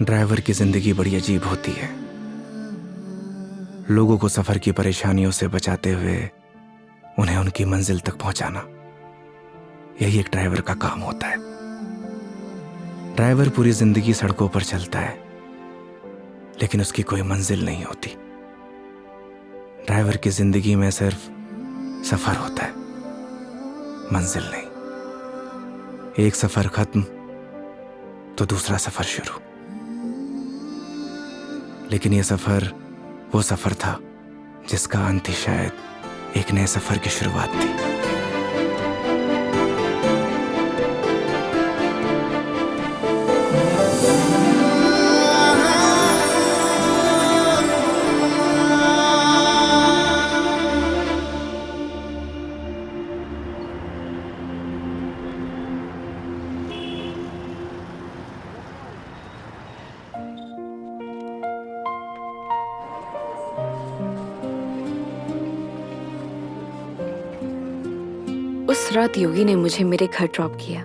Driver की जिंदगी बड़ी अजीब होती है। लोगों को सफर की परेशानियों से बचाते हुए उन्हें उनकी मंजिल तक पहुंचाना, यही एक ड्राइवर का काम होता है। ड्राइवर पूरी जिंदगी सड़कों पर चलता है, लेकिन उसकी कोई मंजिल नहीं होती। ड्राइवर की जिंदगी में सिर्फ सफर होता है, मंजिल नहीं। एक सफर खत्म तो दूसरा सफर शुरू। लेकिन यह सफर वो सफर था जिसका अंत ही शायद एक नए सफर की शुरुआत थी। उस रात योगी ने मुझे मेरे घर ड्रॉप किया।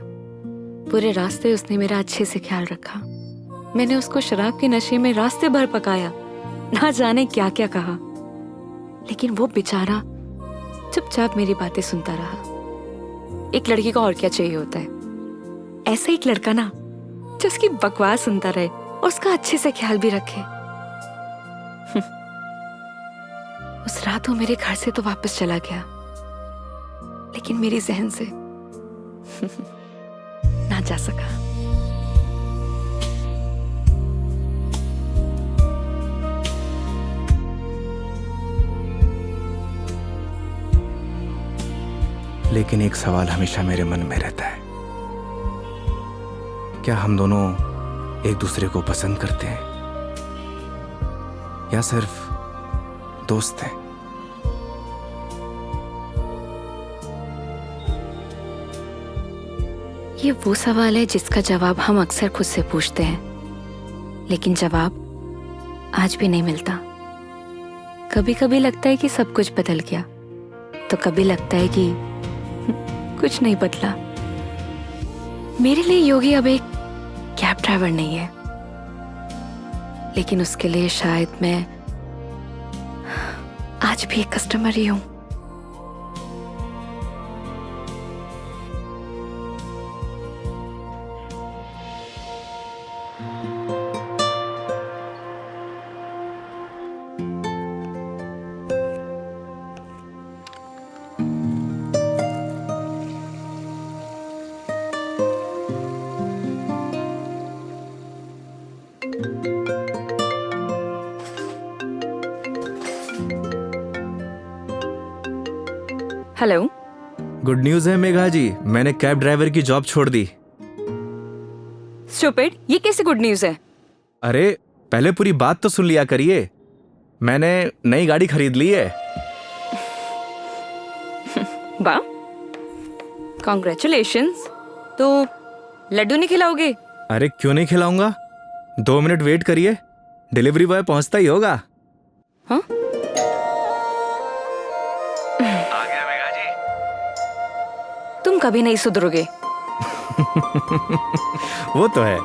पूरे रास्ते उसने मेरा अच्छे से ख्याल रखा। मैंने उसको शराब के नशे में रास्ते भर पकाया, ना जाने क्या क्या कहा, लेकिन वो बेचारा चुपचाप मेरी बातें सुनता रहा। एक लड़की को और क्या चाहिए होता है? ऐसा एक लड़का ना जो उसकी बकवास सुनता रहे और उसका अच्छे से ख्याल भी रखे। उस रात वो मेरे घर से तो वापस चला गया, लेकिन मेरी जहन से ना जा सका। लेकिन एक सवाल हमेशा मेरे मन में रहता है, क्या हम दोनों एक दूसरे को पसंद करते हैं या सिर्फ दोस्त हैं? ये वो सवाल है जिसका जवाब हम अक्सर खुद से पूछते हैं, लेकिन जवाब आज भी नहीं मिलता। कभी कभी लगता है कि सब कुछ बदल गया, तो कभी लगता है कि कुछ नहीं बदला। मेरे लिए योगी अब एक कैब ड्राइवर नहीं है, लेकिन उसके लिए शायद मैं आज भी एक कस्टमर ही हूं। हेलो। गुड न्यूज है मेघा जी, मैंने कैब ड्राइवर की जॉब छोड़ दी। स्टूपिड, ये कैसे गुड न्यूज है? अरे पहले पूरी बात तो सुन लिया करिए। मैंने नई गाड़ी खरीद ली है। वाह, कॉन्ग्रेचुलेशंस। तो लड्डू नहीं खिलाओगे? अरे क्यों नहीं खिलाऊंगा, 2 मिनट वेट करिए, डिलीवरी बॉय पहुंचता ही होगा। हाँ? आ गया मेघा जी। तुम कभी नहीं सुधरोगे। वो तो है।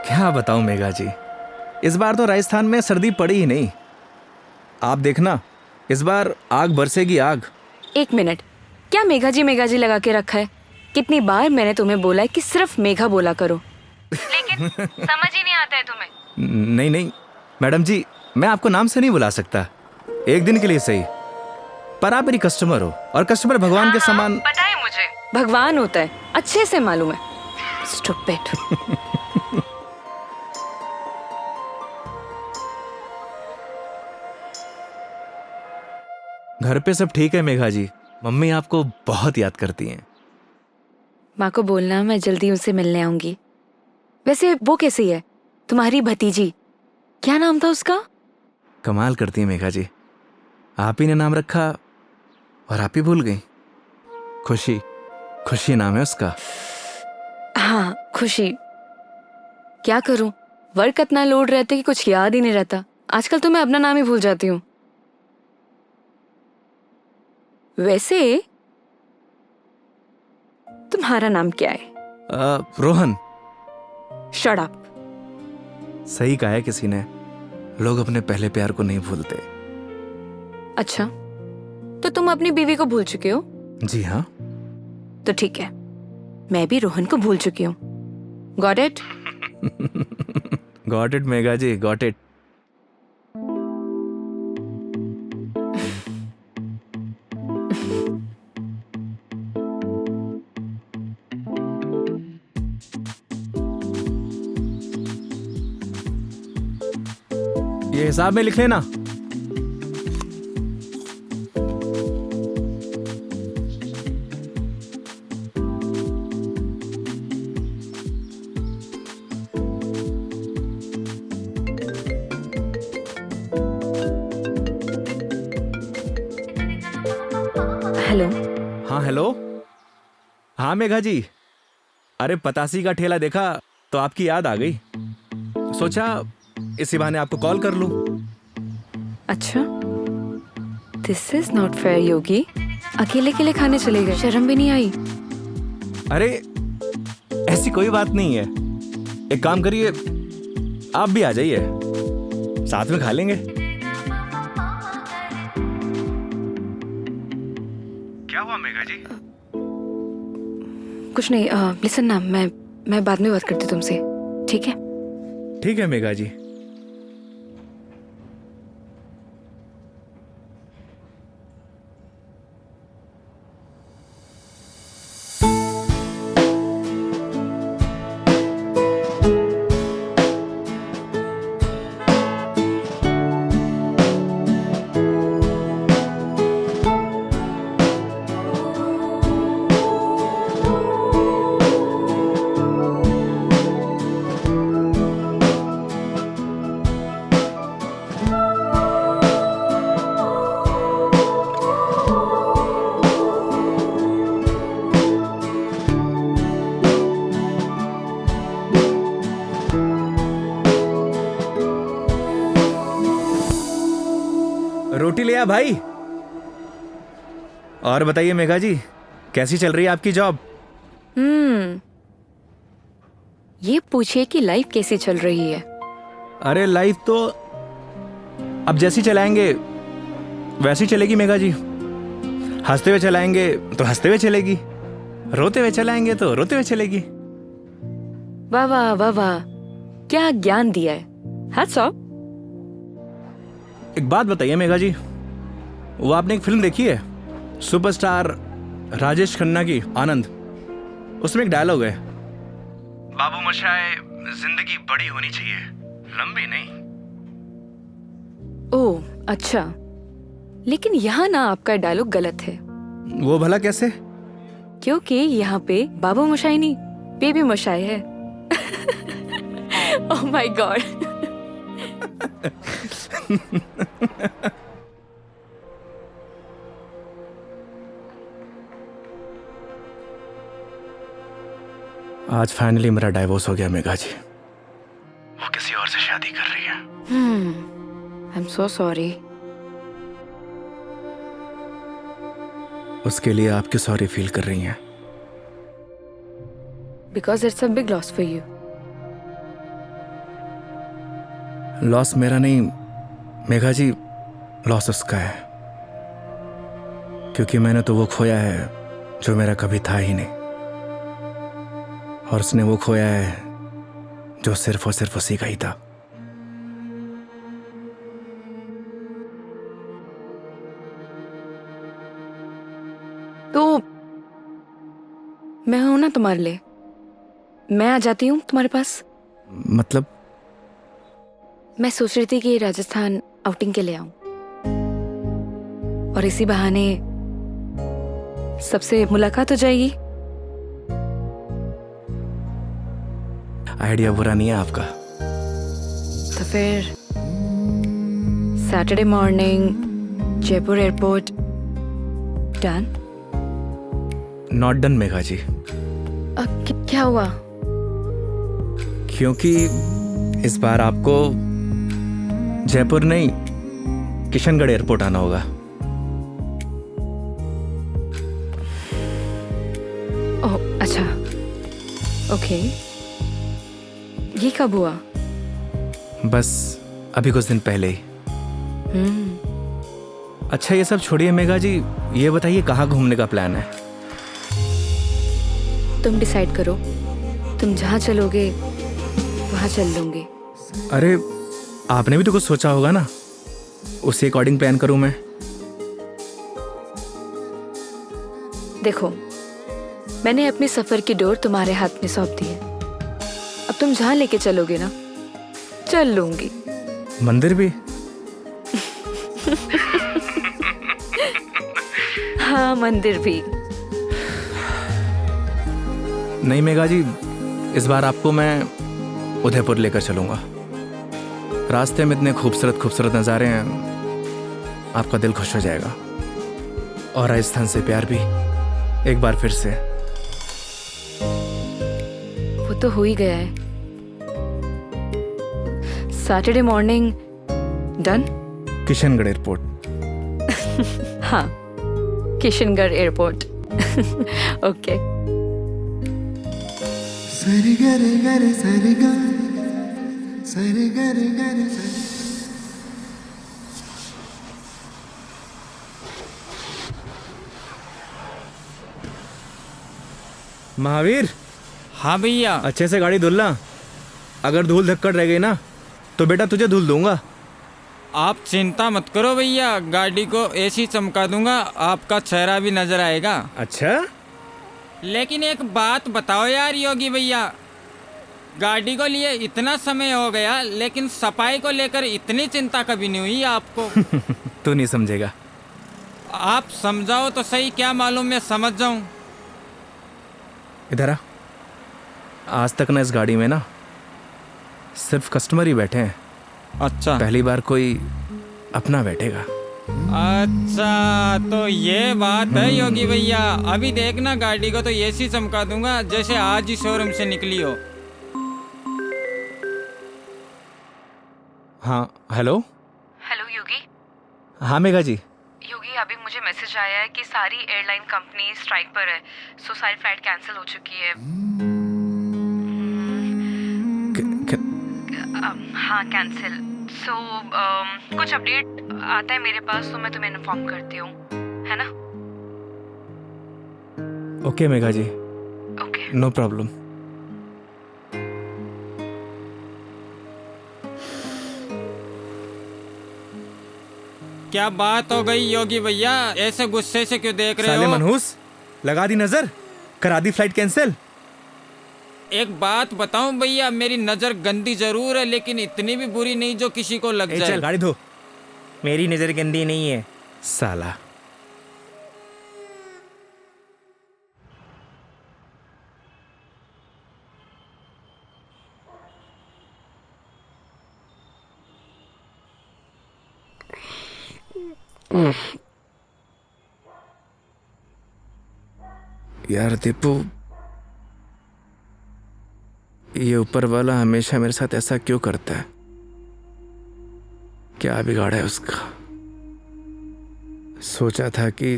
क्या बताऊं मेघा जी, इस बार तो राजस्थान में सर्दी पड़ी ही नहीं। आप देखना, इस बार आग बरसेगी आग। एक मिनट, क्या मेघा जी लगा के रखा है? कितनी बार मैंने तुम्हें बोला है कि सिर्फ मेघा बोला करो, लेकिन समझ ही नहीं आता है तुम्हें। नहीं नहीं मैडम जी, मैं आपको नाम से नहीं बुला सकता, एक दिन के लिए सही, पर आप मेरी कस्टमर हो और कस्टमर भगवान के समान। पता है मुझे, भगवान होता है, अच्छे से मालूम है। स्टूपिड। घर पे सब ठीक है मेघा जी, मम्मी आपको बहुत याद करती हैं। माँ को बोलना मैं जल्दी उनसे मिलने आऊंगी। वैसे वो कैसी है, तुम्हारी भतीजी? क्या नाम था उसका? कमाल करती है मेघा जी, आप ही ने नाम रखा और आप ही भूल गई। खुशी, खुशी नाम है उसका। हाँ, खुशी। क्या करूं, वर्क इतना लोड रहता है कि कुछ याद ही नहीं रहता। आजकल तो मैं अपना नाम ही भूल जाती हूँ। वैसे तुम्हारा नाम क्या है? रोहन। Shut up. सही कहा है किसी ने, लोग अपने पहले प्यार को नहीं भूलते। अच्छा, तो तुम अपनी बीवी को भूल चुके हो? जी हाँ। तो ठीक है, मैं भी रोहन को भूल चुकी हूँ। Got it? Got it Megha ji, got it. ये हिसाब में लिख लेना। हेलो। हाँ हेलो। हाँ मेघा जी, अरे पतासी का ठेला देखा तो आपकी याद आ गई, सोचा इसी बहाने आपको कॉल कर लूं। अच्छा, दिस इज नॉट फेयर योगी। अकेले अकेले खाने चले गए, शर्म भी नहीं आई? अरे ऐसी कोई बात नहीं है, एक काम करिए, आप भी आ जाइए, साथ में खा लेंगे। क्या हुआ मेघा जी? कुछ नहीं। लिसन ना, मैं बाद में बात करती हूँ तुमसे, ठीक है? ठीक है मेघा जी। रोटी ले आ भाई। और बताइए मेघा जी, कैसी चल रही है आपकी जॉब? ये पूछिए कि लाइफ कैसी चल रही है। अरे लाइफ तो अब जैसी चलाएंगे वैसी चलेगी मेघा जी। हंसते हुए चलाएंगे तो हंसते हुए चलेगी, रोते हुए चलाएंगे तो रोते हुए चलेगी। वाह वाह वाह वाह, क्या ज्ञान दिया है। Hats off. एक बात बताइए मेघा जी, वो आपने एक फिल्म देखी है सुपरस्टार राजेश खन्ना की, आनंद? उसमें एक डायलॉग है, बाबू मोशाय, जिंदगी बड़ी होनी चाहिए, लंबी नहीं। ओह अच्छा, लेकिन यहाँ ना आपका डायलॉग गलत है। वो भला कैसे? क्योंकि यहाँ पे बाबू मोशाई नहीं, बेबी मोशाई है। Oh my God. आज फाइनली मेरा डाइवोर्स हो गया मेघा जी। वो किसी और से शादी कर रही है। I am so sorry. उसके लिए आप क्यों सॉरी फील कर रही हैं? Because it's a big loss for you. Loss मेरा नहीं मेघा जी, लॉस उसका है, क्योंकि मैंने तो वो खोया है जो मेरा कभी था ही नहीं, और उसने वो खोया है जो सिर्फ और सिर्फ उसी का ही था। तो मैं हूं ना तुम्हारे लिए, मैं आ जाती हूँ तुम्हारे पास। मतलब? मैं सोच रही थी कि राजस्थान आउटिंग के लिए आऊं, और इसी बहाने सबसे मुलाकात हो जाएगी। आइडिया बुरा नहीं है आपका। तो फिर Saturday morning Jaipur airport. Done? Not done Megha ji. क्या हुआ? क्योंकि इस बार आपको जयपुर नहीं, किशनगढ़ एयरपोर्ट आना होगा। ओह ओके, ये कब हुआ? बस अभी कुछ दिन पहले ही। अच्छा ये सब छोड़िए मेघा जी, ये बताइए कहाँ घूमने का प्लान है? तुम डिसाइड करो, तुम जहाँ चलोगे वहाँ चल लूंगी। अरे आपने भी तो कुछ सोचा होगा ना, उसी अकॉर्डिंग प्लान करूँ मैं। देखो, मैंने अपने सफर की डोर तुम्हारे हाथ में सौंप दी है। अब तुम जहाँ लेके चलोगे ना, चल लूंगी। मंदिर भी? हाँ, मंदिर भी। नहीं मेघा जी, इस बार आपको मैं उदयपुर लेकर चलूंगा। रास्ते में इतने खूबसूरत खूबसूरत नज़ारे हैं, आपका दिल खुश हो जाएगा। और राजस्थान से प्यार भी एक बार फिर से। वो तो हो ही गया है। Saturday morning done. Kishangarh airport. हाँ, किशनगढ़ एयरपोर्ट। ओके। सरी गरे गरे सरी गा, सरी गरे गरे सरी। महावीर, हाँ भैया। अच्छे से गाड़ी धुलना। अगर धूल धक्कड़ रह गई ना तो बेटा तुझे धुल दूंगा। आप चिंता मत करो भैया, गाड़ी को ऐसी चमका दूंगा आपका चेहरा भी नजर आएगा। अच्छा? लेकिन एक बात बताओ यार योगी भैया, गाड़ी को लिए इतना समय हो गया लेकिन सफाई को लेकर इतनी चिंता कभी नहीं हुई आपको। तू नहीं समझेगा। आप समझाओ तो सही, क्या मालूम मैं समझ जाऊं। इधर आ। आज तक ना इस गाड़ी में ना सिर्फ कस्टमर ही बैठे हैं। अच्छा, पहली बार कोई अपना बैठेगा। अच्छा तो ये बात है योगी भैया। अभी देखना गाड़ी को तो ऐसी चमका दूंगा जैसे आज ही शोरूम से निकली हो। हाँ हेलो। हेलो योगी। हाँ मेघा जी। योगी, अभी मुझे मैसेज आया है कि सारी एयरलाइन कंपनी स्ट्राइक पर है, सो सारी फ्लाइट कैंसिल हो चुकी है। हाँ, कैंसिल। सो कुछ अपडेट आता है मेरे पास तो मैं तुम्हें इन्फॉर्म करती हूँ, है ना? Okay Megha ji, okay. No problem. क्या बात हो गई योगी भैया, ऐसे गुस्से से क्यों देख रहे साले हो? मनहूस, लगा दी नजर, करा दी फ्लाइट कैंसिल। एक बात बताऊं भैया, मेरी नजर गंदी जरूर है लेकिन इतनी भी बुरी नहीं जो किसी को लग जाए। चल गाड़ी धो। मेरी नजर गंदी नहीं है साला। यार दीपू, ये ऊपर वाला हमेशा मेरे साथ ऐसा क्यों करता है? क्या बिगाड़ा है उसका? सोचा था कि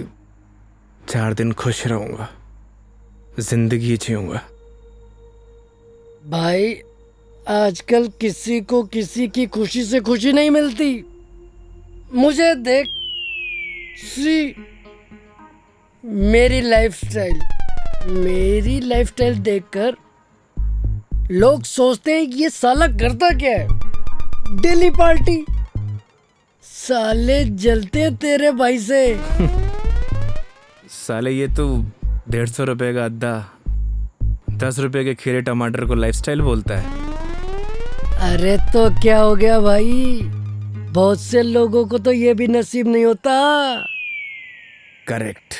4 दिन खुश रहूंगा, जिंदगी जीऊंगा। भाई, आजकल किसी को किसी की खुशी से खुशी नहीं मिलती। मुझे देख, सी मेरी लाइफस्टाइल देखकर लोग सोचते हैं कि ये साला करता क्या है। Daily party. साले जलते हैं तेरे भाई से। साले ये तो 150 रुपए का अद्दा 10 रुपए के खीरे टमाटर को लाइफस्टाइल बोलता है। अरे तो क्या हो गया भाई, बहुत से लोगों को तो ये भी नसीब नहीं होता। करेक्ट।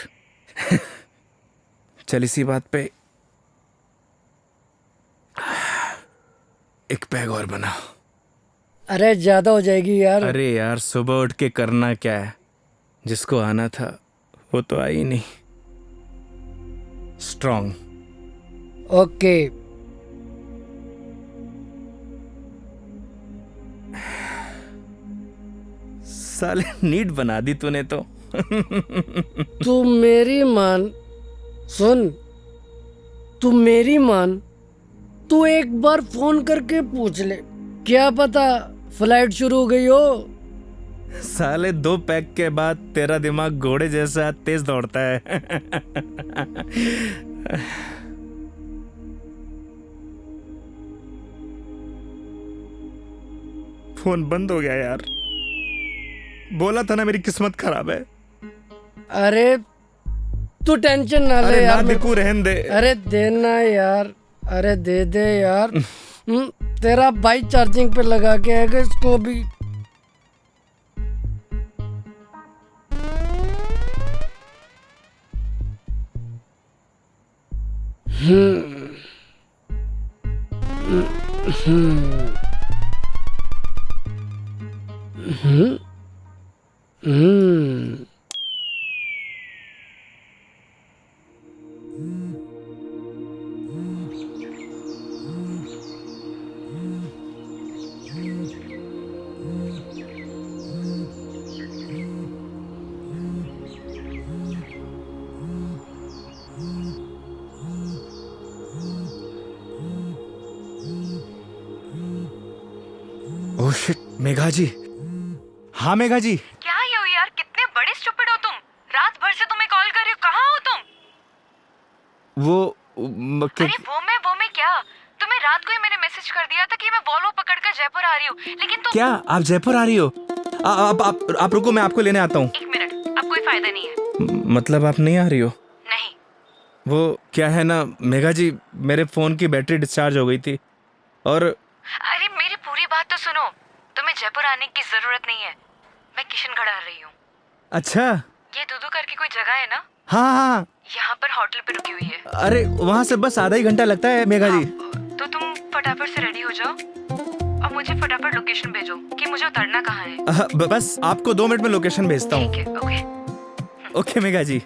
चल इसी बात पे एक पैग और बना। अरे ज्यादा हो जाएगी यार। अरे यार, सुबह उठ के करना क्या है? जिसको आना था वो तो आई नहीं। स्ट्रॉन्ग। ओके। साले नीट बना दी तूने तो। तू मेरी मान, सुन, तू मेरी मान, तू एक बार फोन करके पूछ ले, क्या पता फ्लाइट शुरू हो गई हो। साले 2 पैक के बाद तेरा दिमाग घोड़े जैसा तेज दौड़ता है। फोन बंद हो गया यार। बोला था ना मेरी किस्मत खराब है। अरे तू टेंशन ना ले अरे ना यार। दिकू रहन दे। अरे देना यार, अरे दे दे यार। तेरा भाई चार्जिंग पे लगा के आएगा इसको भी। ओह शिट, मेघा जी। हाँ मेघा जी। क्या ये हो यार, कितने बड़े स्टूपिड हो तुम। रात भर से तुम्हें कॉल कर रही हूँ, कहाँ हो तुम? अरे वो मैं क्या, तुम्हें रात को ही मैंने मैसेज कर दिया था कि मैं वॉल्वो पकड़कर जयपुर आ रही हूँ, लेकिन तुम क्या आप जयपुर आ रही हो? आप रुको, मैं आपको लेने आता हूँ। 1 मिनट, अब कोई फायदा नहीं है। मतलब आप नहीं आ रही हो? नहीं। वो क्या है ना मेघा जी, मेरे फोन की बैटरी डिस्चार्ज हो गई थी और अरे मेरी पूरी बात तो सुनो, तुम्हें जयपुर आने की जरूरत नहीं है, मैं किशनगढ़ आ रही हूँ। अच्छा। ये दूधू करके कोई जगह है ना, हाँ हाँ, यहाँ पर होटल पे रुकी हुई है। अरे वहाँ से बस आधा ही घंटा लगता है मेघा जी। तो तुम फटाफट से रेडी हो जाओ और मुझे फटाफट लोकेशन भेजो कि मुझे उतरना कहाँ है। बस आपको 2 मिनट में लोकेशन भेजता हूँ। ठीक है, ओके। ओके मेघा जी।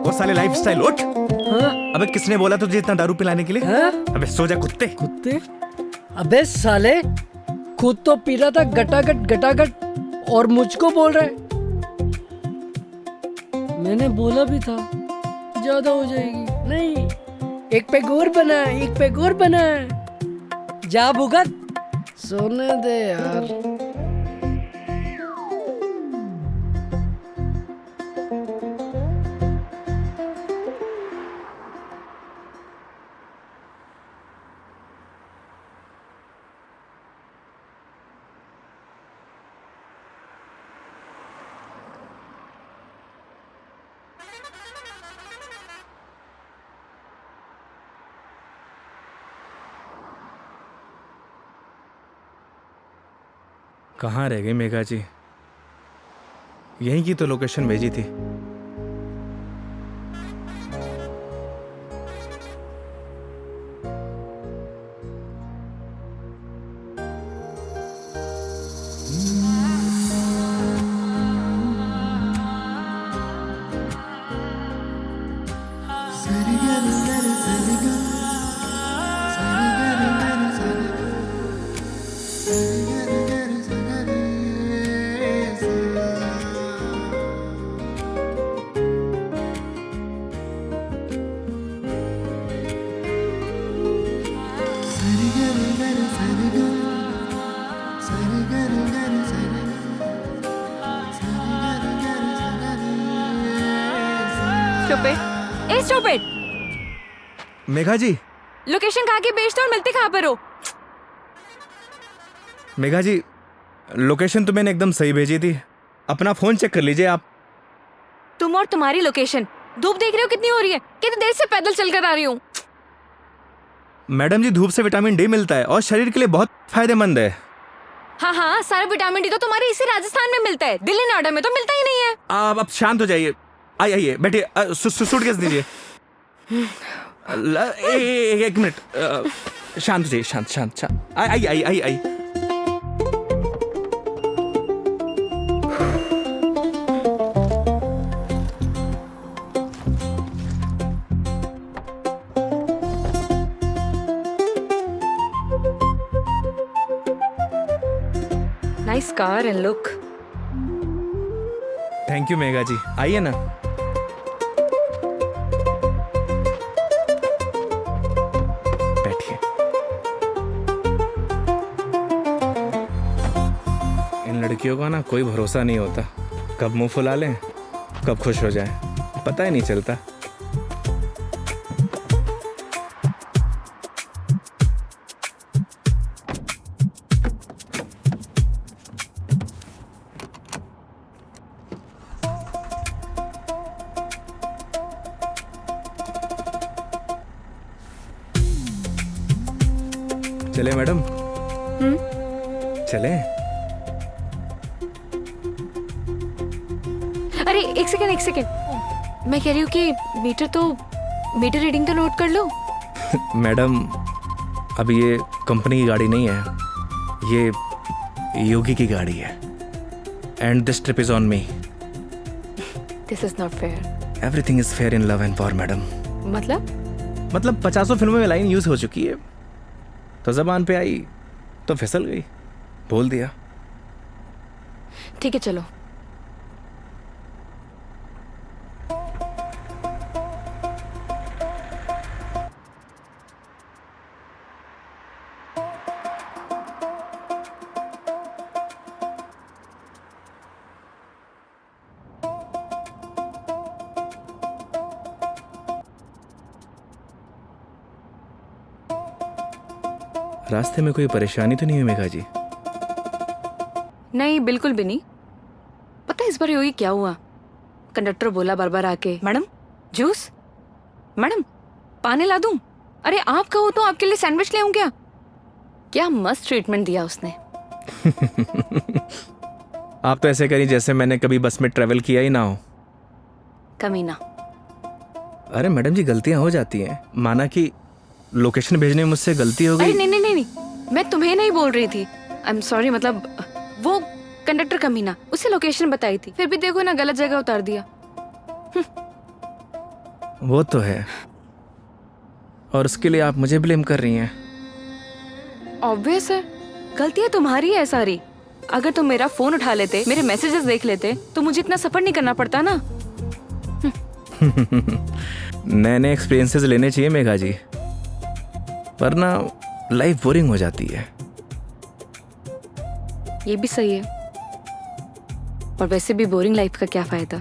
वो साले लाइफस्टाइल उठ। हाँ? अबे किसने बोला तुझे इतना दारू पिलाने के लिए? हाँ? अबे सो जा कुत्ते। कुत्ते? अबे साले, खुद तो पी रहा था गटागट गटागट और मुझको बोल रहा है। मैंने बोला भी था ज्यादा हो जाएगी। नहीं, एक पैक और बना, एक पैक और बना। जा भुगत, सोने दे यार। कहाँ रह गई मेघा जी? यहीं की तो लोकेशन भेजी थी। स्टूपिड। मेघा जी, लोकेशन कहाँ की भेजते हो और मिलते कहाँ पर हो? मेघा जी, लोकेशन तो मैंने एकदम सही भेजी थी। अपना फोन चेक कर लीजिए आप। तुम और तुम्हारी लोकेशन। धूप देख रहे हो कितनी हो रही है, कितनी देर से पैदल चलकर आ रही हूँ। मैडम जी, धूप से विटामिन डी मिलता है और शरीर के लिए बहुत फायदेमंद है। हाँ हाँ, सारा विटामिन डी तो तुम्हारे इसी राजस्थान में मिलता है, दिल्ली नोएडा में तो मिलता ही नहीं है। आप शांत हो जाइए। आइए बैठिए। सूटकेस दीजिए। एक मिनट, शांत हो जाइए। शांत शांत शांत। आइए आइए आइए आइए। Nice car and look. Thank you Megha ji, आइए ना। बैठिए। इन लड़कियों का ना कोई भरोसा नहीं होता, कब मुंह फुला लें कब खुश हो जाए, पता ही नहीं चलता। चले मैडम? चले? अरे एक सेकेंड, मैं कह रही हूँ कि मीटर रीडिंग तो नोट कर लो। मैडम अब ये कंपनी की गाड़ी नहीं है, ये योगी की गाड़ी है। And this trip is on me. This is not fair. Everything is fair in love and war madam. मतलब 50 फिल्मों में लाइन यूज हो चुकी है, तो जबान पे आई तो फिसल गई, बोल दिया। ठीक है चलो। रास्ते में कोई परेशानी तो नहीं हुई मेघा जी? नहीं बिल्कुल भी नहीं। पता है इस बार योगी क्या हुआ? कंडक्टर बोला बार बार आके, मैडम जूस, मैडम पानी ला दूं? अरे आप कहो तो आपके लिए सैंडविच ले आऊं क्या? क्या मस्त ट्रीटमेंट दिया उसने। आप तो ऐसे करी जैसे मैंने कभी बस में ट्रेवल किया ही ना हो। कमीना। अरे मैडम जी गलतियां हो जाती हैं, माना कि लोकेशन भेजने में मुझसे गलती हो अरे गई। नहीं, मैं तुम्हें नहीं बोल रही थी। आई एम सॉरी, मतलब वो कंडक्टर कमीना, उसे लोकेशन बताई थी, फिर भी देखो ना गलत जगह उतार दिया। वो तो है, और उसके लिए आप मुझे ब्लेम कर रही हैं। ऑब्वियस है, गलतियां तुम्हारी है सारी। अगर तुम मेरा फोन उठा लेते, मेरे मैसेजेस देख लेते, तो मुझे इतना सफर नहीं करना पड़ता ना। नए नए एक्सपीरियंसेस लेने चाहिए मेघा जी, वरना लाइफ बोरिंग हो जाती है। ये भी सही है, और वैसे भी बोरिंग लाइफ का क्या फायदा।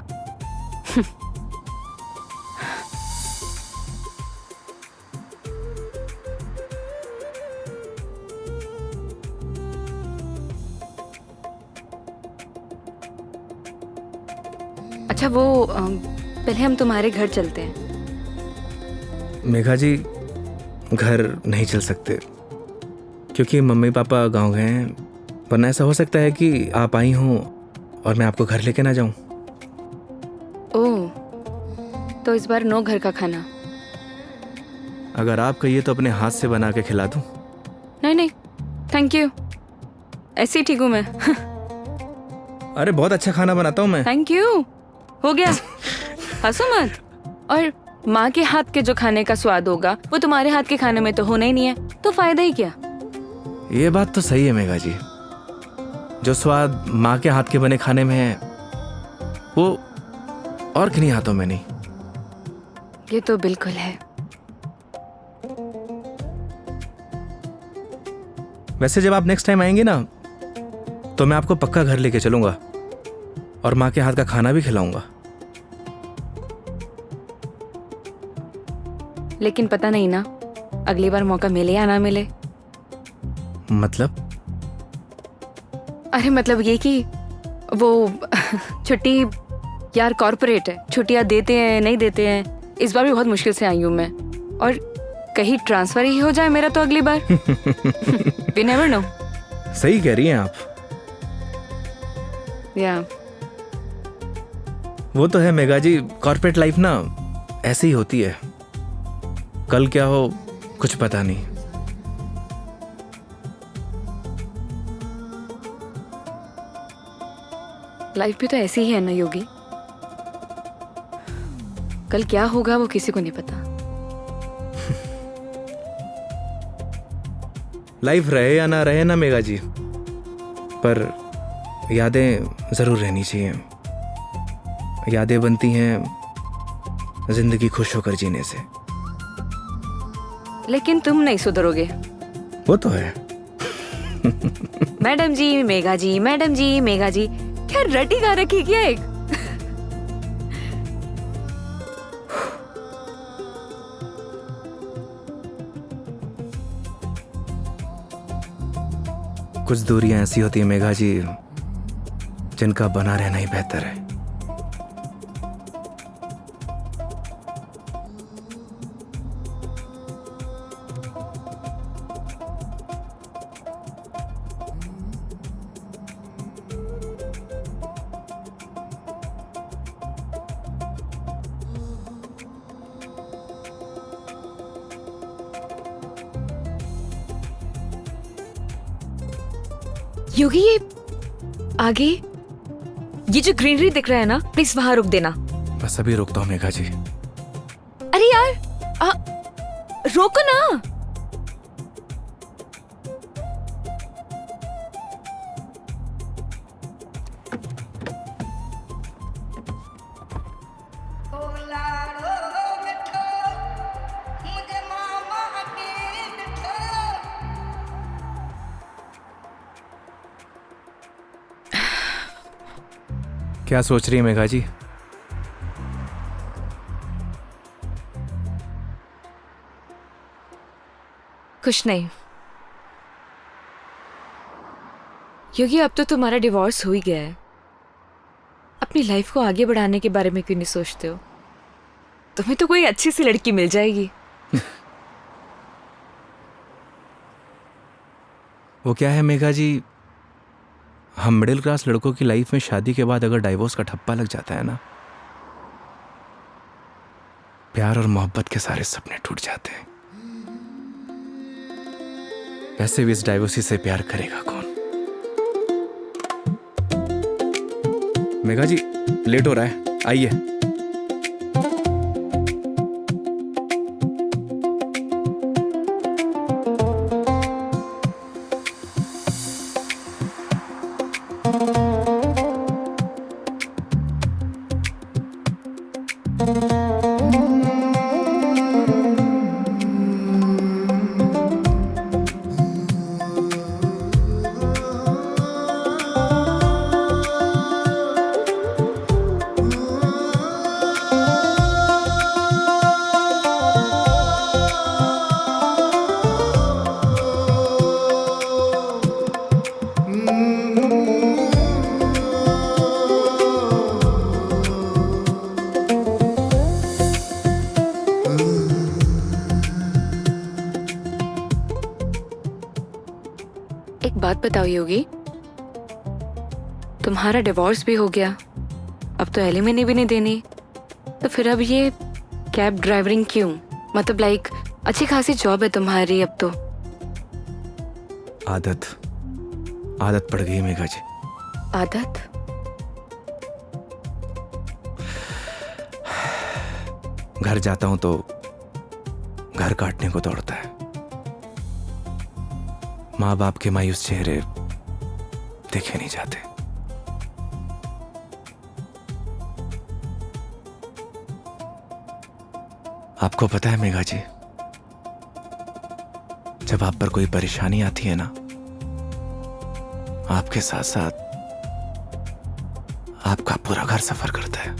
अच्छा वो पहले हम तुम्हारे घर चलते हैं। मेघा जी घर नहीं चल सकते, क्योंकि मम्मी पापा गांव गए हैं, वरना ऐसा हो सकता है कि आप आई हों और मैं आपको घर लेके ना जाऊं। ओह, तो इस बार नो घर का खाना। अगर आप कहिए तो अपने हाथ से बना के खिला दूं। नहीं थैंक यू, ऐसे ही ठीक हूँ मैं। अरे बहुत अच्छा खाना बनाता हूं मैं। थैंक यू, हो गया। हंसो मत। और माँ के हाथ के जो खाने का स्वाद होगा वो तुम्हारे हाथ के खाने में तो होना ही नहीं है, तो फायदा ही क्या। ये बात तो सही है मेघा जी, जो स्वाद माँ के हाथ के बने खाने में है वो और किन्हीं हाथों में नहीं। ये तो बिल्कुल है। वैसे जब आप नेक्स्ट टाइम आएंगे ना, तो मैं आपको पक्का घर लेके चलूंगा और माँ के हाथ का खाना भी खिलाऊंगा। लेकिन पता नहीं ना, अगली बार मौका मिले या ना मिले। मतलब? अरे मतलब ये कि वो छुट्टी यार कॉर्पोरेट है, छुट्टियां देते हैं नहीं देते हैं। इस बार भी बहुत मुश्किल से आई हूँ मैं, और कहीं ट्रांसफर ही हो जाए मेरा तो अगली बार। We never know। सही कह रही हैं आप। या वो तो है मेघा जी, कॉर्पोरेट लाइफ ना ऐसे ही होती है, कल क्या हो कुछ पता नहीं। लाइफ भी तो ऐसी ही है ना योगी, कल क्या होगा वो किसी को नहीं पता। लाइफ रहे या ना रहे ना मेघा जी, पर यादें जरूर रहनी चाहिए। यादें बनती हैं जिंदगी खुश होकर जीने से। लेकिन तुम नहीं सुधरोगे। वो तो है। मैडम जी मेघा जी, मैडम जी मेघा जी, क्या रटी गा रखी क्या एक? कुछ दूरियां ऐसी होती है मेघा जी जिनका बना रहना ही बेहतर है। योगी ये आगे ये जो ग्रीनरी दिख रहा है ना, प्लीज वहां रुक देना। बस अभी रुकता हूँ मेघा जी। अरे यार रोको ना। क्या सोच रही है मेघा जी? कुछ नहीं योगी, अब तो तुम्हारा डिवोर्स हो ही गया है। अपनी लाइफ को आगे बढ़ाने के बारे में क्यों नहीं सोचते हो? तुम्हें तो कोई अच्छी सी लड़की मिल जाएगी। वो क्या है मेघा जी, हम मिडिल क्लास लड़कों की लाइफ में शादी के बाद अगर डाइवोर्स का ठप्पा लग जाता है ना, प्यार और मोहब्बत के सारे सपने टूट जाते हैं। वैसे भी इस डाइवोर्सी से प्यार करेगा कौन? मेघा जी लेट हो रहा है, आइए। एक बात बताओ योगी, तुम्हारा डिवोर्स भी हो गया, अब तो एलिमनी भी नहीं देनी, तो फिर अब ये कैब ड्राइवरिंग क्यों? मतलब लाइक अच्छी खासी जॉब है तुम्हारी अब तो। आदत पड़ गई मेघा जी। आदत? घर जाता हूं तो घर काटने को दौड़ता है। माँ बाप के मायूस चेहरे देखे नहीं जाते। आपको पता है मेघा जी, जब आप पर कोई परेशानी आती है ना, आपके साथ साथ आपका पूरा घर सफर करता है।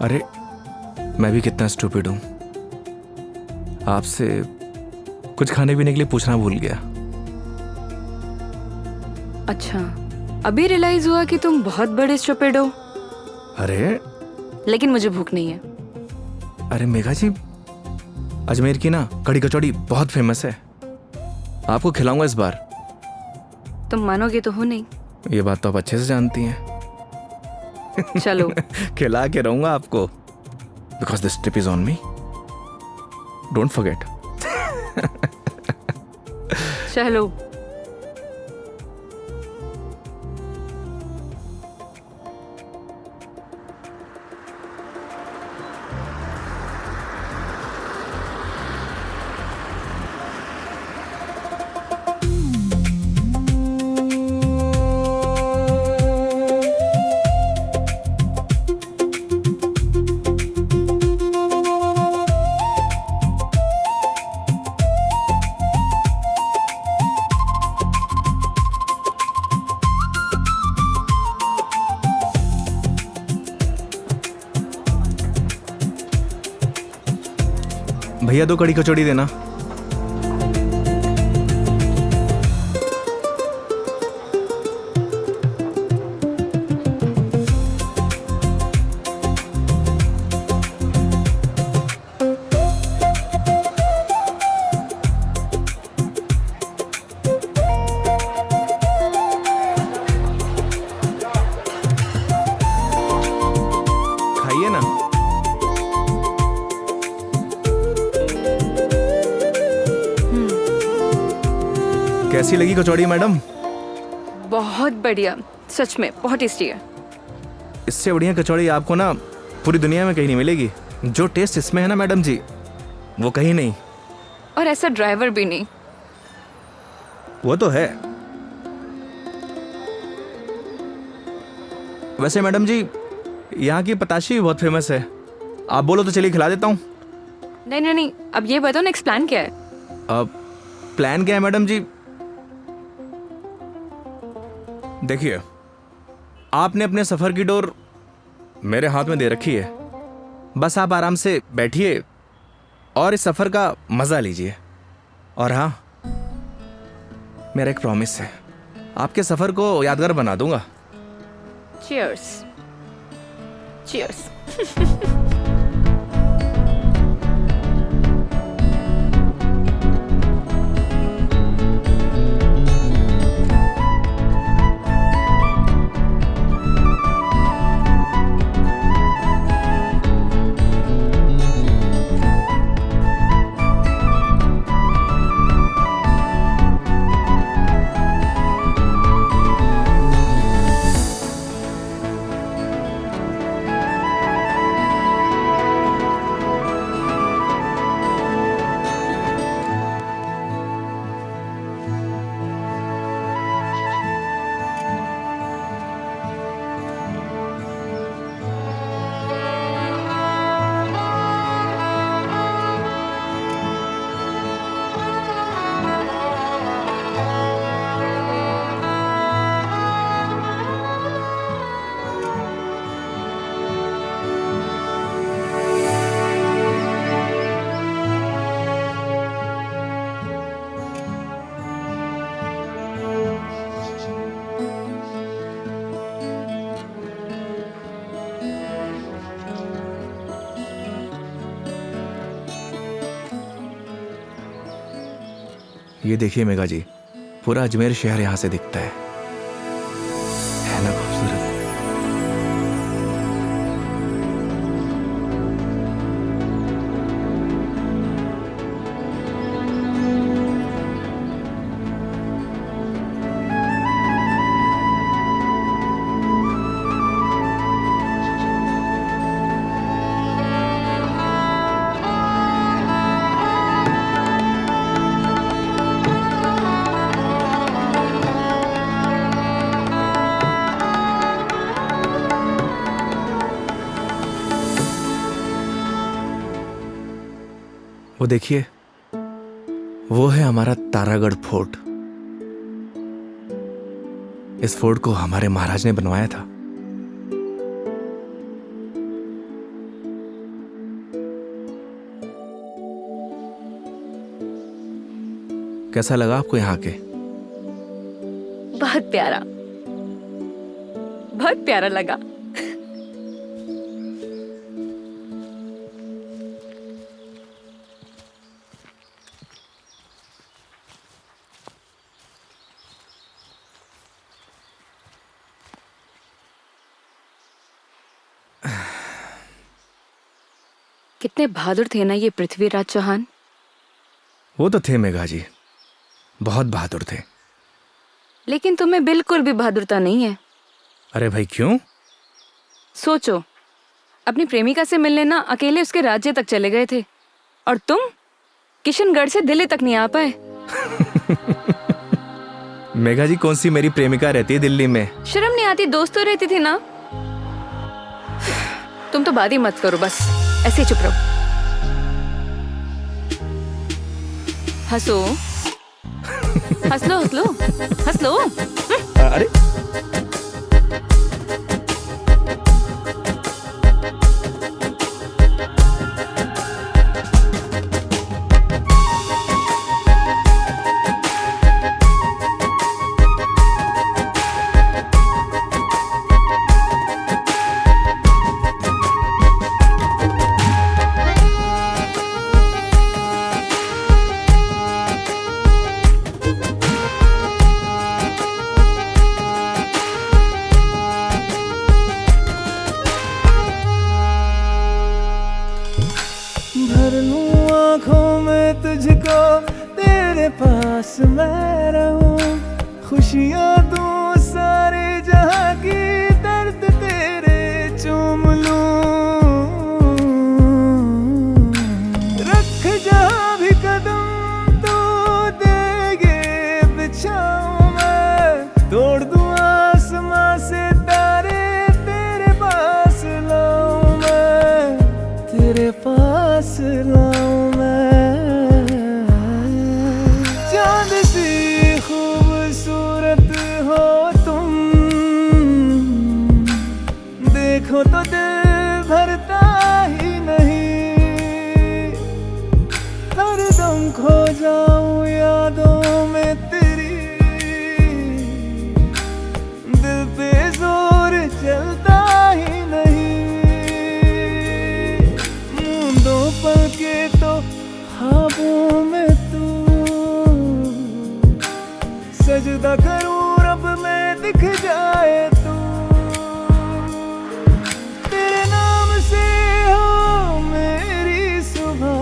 अरे मैं भी कितना स्टूपिड हूं, आपसे कुछ खाने पीने के लिए पूछना भूल गया। अच्छा, अभी रियलाइज हुआ कि तुम बहुत बड़े स्टूपिड हो। अरे लेकिन मुझे भूख नहीं है। अरे मेघा जी, अजमेर की ना कड़ी कचौड़ी बहुत फेमस है, आपको खिलाऊंगा इस बार। तुम मानोगे तो हो नहीं। ये बात तो आप अच्छे से जानती हैं। चलो। खिला के रहूंगा आपको, because this trip is on me, don't forget. चलो। भैया 2 कड़ी कचौड़ी देना। खाइए ना। कैसी लगी कचौड़ी मैडम? बहुत बढ़िया, सच में बहुत टेस्टी है। इससे बढ़िया कचौड़ी आपको ना पूरी दुनिया में कहीं नहीं मिलेगी। जो टेस्ट इसमें है ना मैडम जी, वो कहीं नहीं। और ऐसा ड्राइवर भी नहीं। वो तो है। वैसे मैडम जी, यहाँ की पताशी भी बहुत फेमस है। आप बोलो तो चलिए खिला देता हूँ। नहीं नहीं नहीं, अब ये बताओ नेक्स्ट प्लान क्या है? अब प्लान क्या है मैडम जी? देखिए, आपने अपने सफर की डोर मेरे हाथ में दे रखी है। बस आप आराम से बैठिए और इस सफर का मजा लीजिए। और हाँ, मेरा एक प्रॉमिस है, आपके सफर को यादगार बना दूंगा। Cheers. Cheers. ये देखिए मेघा जी, पूरा अजमेर शहर यहाँ से दिखता है ना खूबसूरत? वो देखिए, वो है हमारा तारागढ़ फोर्ट। इस फोर्ट को हमारे महाराज ने बनवाया था। कैसा लगा आपको यहाँ के? बहुत प्यारा, बहुत प्यारा लगा। कितने बहादुर थे ना ये पृथ्वीराज चौहान। वो तो थे मेघा जी, बहुत बहादुर थे। लेकिन तुम्हें बिल्कुल भी बहादुरता नहीं है। अरे भाई क्यों? सोचो, अपनी प्रेमिका से मिलने ना अकेले उसके राज्य तक चले गए थे, और तुम किशनगढ़ से दिल्ली तक नहीं आ पाए। मेघा जी, कौन सी मेरी प्रेमिका रहती है दिल्ली में? शर्म नहीं आती? दोस्त तो रहती थी ना। तुम तो बात ही मत करो, बस ऐसे ही चुप रहो। हंसो, हंस लो, हंस लो, हंस लो। अरे बस मैं रहूं, खुशियां तू सारे जहां की, दर्द तेरे चूम लूं। रख जहां भी कदम तू देगे बिछाऊं मैं, तोड़ दूं आसमां से तारे, तेरे पास लाऊं मैं, तेरे पास लाऊं मैं। चांद सी खूबसूरत हो तुम, देखो तो दिल भरता ही नहीं, हरदम खो जाऊं यादों में तेरी, दिल पे जोर चलता ही नहीं। मूंदों पल के तो ख्वाबों में तू, सजदा करूं रब में दिख जाए तू, तेरे नाम से हो मेरी सुबह।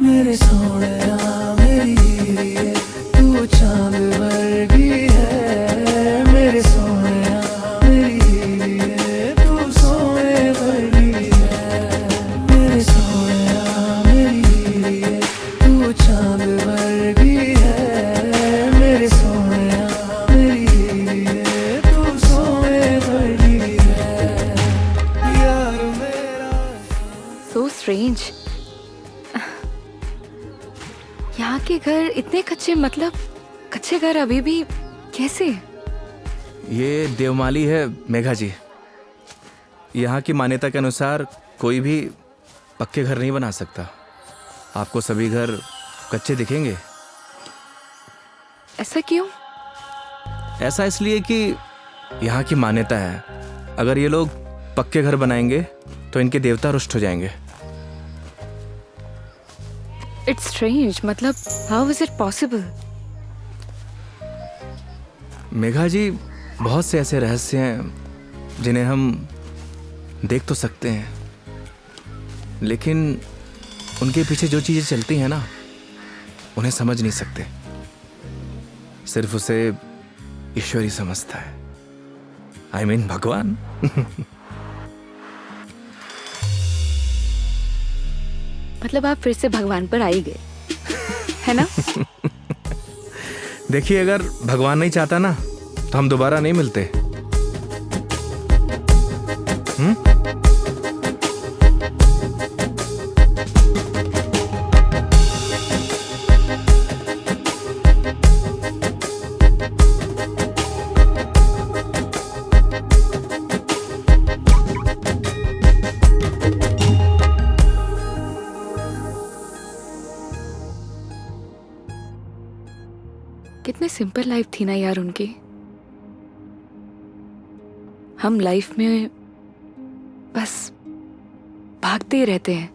मेरे सोहणिया मेरी हीरे, तू चांद वर्गी है, मेरे सोहणिया मेरी हीरे, तू सोने वर्गी है, मेरे सोहणिया मेरी हीरे, तू चांद वर्गी है, मेरे सोहणिया मेरी हीरे, तू सोने वर्गी है, यार मेरा। So strange. यहाँ के घर इतने कच्चे, मतलब कच्चे घर अभी भी कैसे? ये देवमाली है मेघा जी। यहाँ की मान्यता के अनुसार कोई भी पक्के घर नहीं बना सकता। आपको सभी घर कच्चे दिखेंगे। ऐसा क्यों? ऐसा इसलिए कि यहाँ की मान्यता है, अगर ये लोग पक्के घर बनाएंगे तो इनके देवता रुष्ट हो जाएंगे। इट्स स्ट्रेंज, मतलब how is it possible? Megha ji, बहुत से ऐसे रहस्य हैं जिन्हें हम देख तो सकते हैं, लेकिन उनके पीछे जो चीज़ें चलती हैं ना, उन्हें समझ नहीं सकते। सिर्फ उसे ईश्वर ही समझता है। I mean, भगवान। मतलब आप फिर से भगवान पर आ ही गए, है ना? देखिए, अगर भगवान नहीं चाहता ना तो हम दोबारा नहीं मिलते। कितने सिंपल लाइफ थी ना यार उनकी। हम लाइफ में बस भागते ही रहते हैं,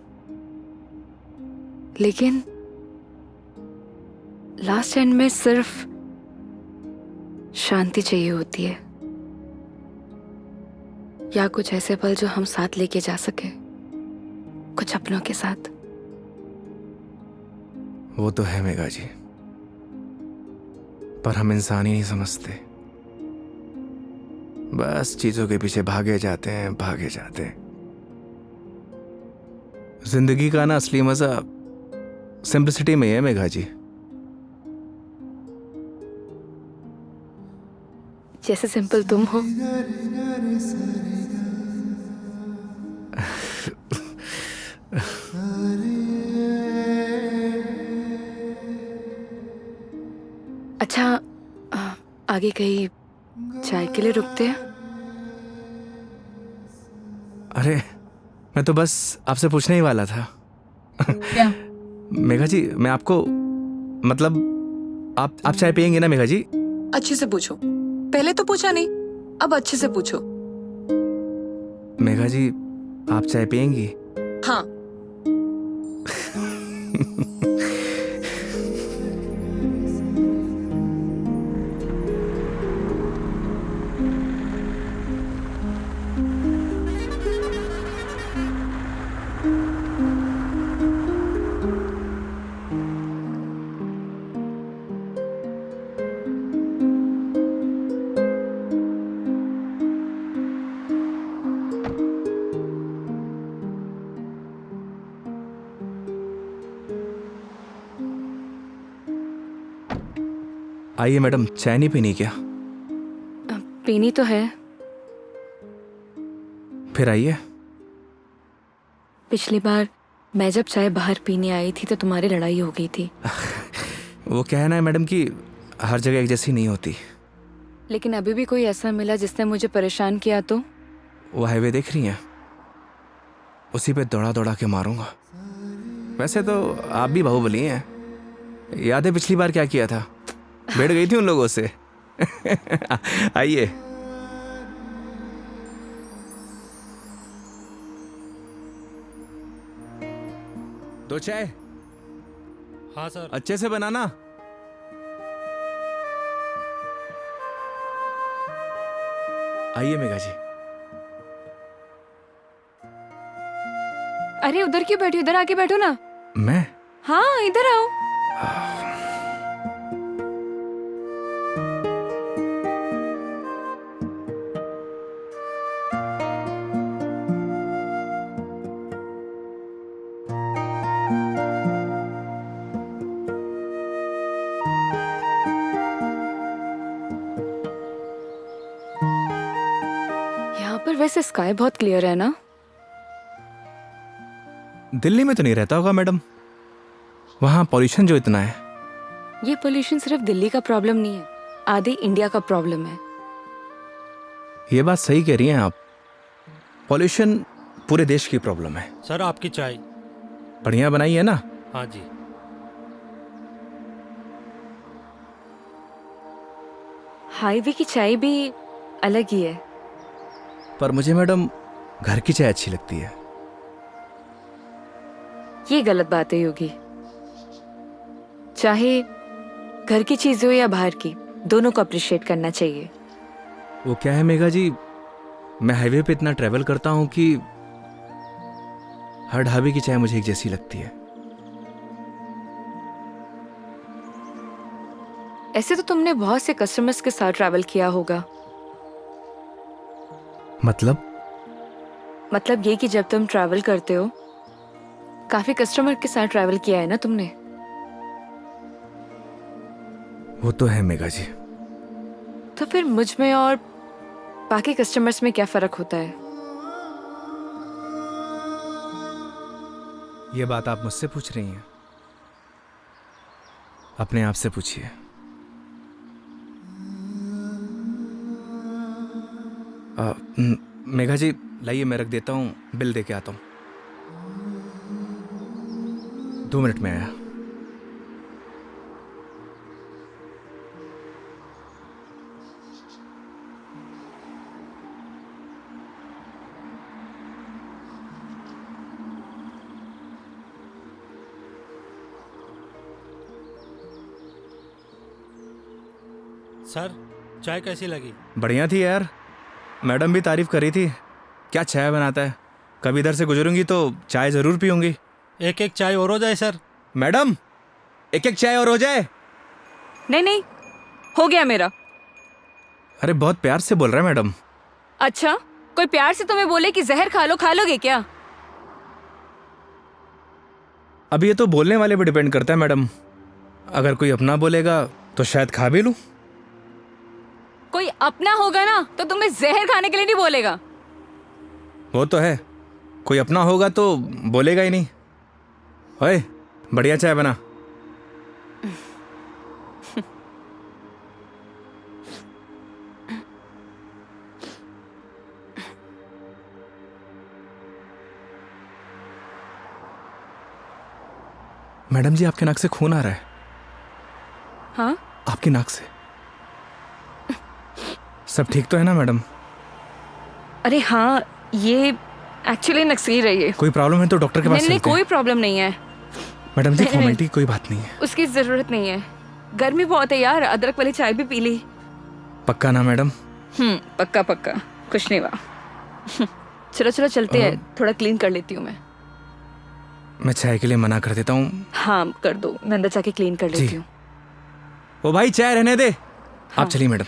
लेकिन लास्ट एंड में सिर्फ शांति चाहिए होती है, या कुछ ऐसे पल जो हम साथ लेके जा सके, कुछ अपनों के साथ। वो तो है मेघा जी, पर हम इंसान ही नहीं समझते। बस चीजों के पीछे भागे जाते हैं, भागे जाते हैं। जिंदगी का ना असली मजा सिंपलिसिटी में है मेघा जी। जैसे सिंपल तुम हो। अच्छा, आगे कहीं चाय के लिए रुकते हैं? अरे, मैं तो बस आपसे पूछने ही वाला था। क्या? मेघा जी, मैं आपको मतलब आप चाय पियेंगे ना मेघा जी? अच्छे से पूछो। पहले तो पूछा नहीं, अब अच्छे से पूछो। मेघा जी, आप चाय पियेंगी? हाँ। आइए मैडम, चाय नहीं पीनी क्या? पीनी तो है। फिर आइए। पिछली बार मैं जब चाय बाहर पीने आई थी तो तुम्हारी लड़ाई हो गई थी। वो कहना है मैडम कि हर जगह एक जैसी नहीं होती। लेकिन अभी भी कोई ऐसा मिला जिसने मुझे परेशान किया तो? वो हाईवे देख रही हैं, उसी पे दौड़ा दौड़ा के मारूंगा। वैसे तो आप भी बाहुबली हैं। याद है पिछली बार क्या किया था? बैठ गई थी उन लोगों से। आइए। दो चाय। हाँ सर। अच्छे से बनाना। आइए मेघा जी। अरे उधर क्यों बैठी, उधर आके बैठो ना। मैं? हाँ इधर आओ। यहाँ पर वैसे स्काई बहुत क्लियर है ना? दिल्ली में तो नहीं रहता होगा मैडम, वहां पॉल्यूशन जो इतना है। ये पोल्यूशन सिर्फ दिल्ली का प्रॉब्लम नहीं है, आधे इंडिया का प्रॉब्लम है। ये बात सही कह रही हैं आप, पॉल्यूशन पूरे देश की प्रॉब्लम है। सर आपकी चाय। बढ़िया बनाई है ना? हाँ जी। हाईवे की चाय भी अलग ही है। पर मुझे मैडम घर की चाय अच्छी लगती है। ये गलत बात है योगी। चाहे घर की चीज हो या बाहर की, दोनों को अप्रिशिएट करना चाहिए। वो क्या है मेघा जी, मैं हाईवे पे इतना ट्रैवल करता हूं कि हर ढाबे की चाय मुझे एक जैसी लगती है। ऐसे तो तुमने बहुत से कस्टमर्स के साथ ट्रैवल किया होगा। मतलब ये कि जब तुम ट्रैवल करते हो, काफी कस्टमर के साथ ट्रैवल किया है ना तुमने? वो तो है मेघा जी। तो फिर मुझ में और बाकी कस्टमर्स में क्या फर्क होता है? ये बात आप मुझसे पूछ रही हैं? अपने आप से पूछिए। मेघा जी लाइए, मैं रख देता हूँ, बिल दे के आता हूँ। 2 मिनट में आया। सर चाय कैसी लगी? बढ़िया थी यार, मैडम भी तारीफ कर रही थी। क्या चाय बनाता है, कभी इधर से गुजरूंगी तो चाय जरूर पीऊंगी। एक एक चाय और हो जाए सर। मैडम एक एक चाय और हो जाए। नहीं नहीं, हो गया मेरा। अरे बहुत प्यार से बोल रहा है मैडम। अच्छा, कोई प्यार से तुम्हें बोले कि जहर खा लो, खा लोगे क्या? अब ये तो बोलने वाले पे डिपेंड करता है मैडम। अगर कोई अपना बोलेगा तो शायद खा भी लूं। कोई अपना होगा ना तो तुम्हें जहर खाने के लिए नहीं बोलेगा। वो तो है, कोई अपना होगा तो बोलेगा ही नहीं। ओए बढ़िया चाय बना। मैडम जी आपके नाक से खून आ रहा है। हाँ? आपकी नाक से। सब ठीक तो है ना मैडम? अरे हाँ, ये एक्चुअली नक्सीर रही है। कोई प्रॉब्लम है तो डॉक्टर के पास नहीं नहीं, चलते हैं। कोई प्रॉब्लम नहीं है। मैडम जी नहीं, फॉर्मेलिटी की कोई बात नहीं है। उसकी जरूरत नहीं है। गर्मी बहुत है यार, अदरक वाली चाय भी पी ली। पक्का ना मैडम? पक्का पक्का, कुछ नहीं हुआ। चलो चलो चलते हैं, थोड़ा क्लीन कर लेती हूँ मैं। मैं चाय के लिए मना कर देता हूँ। हाँ कर दो, मैं अंदर जाके क्लीन कर लेती हूँ। ओ भाई चाय रहने दे। आप चलिए मैडम।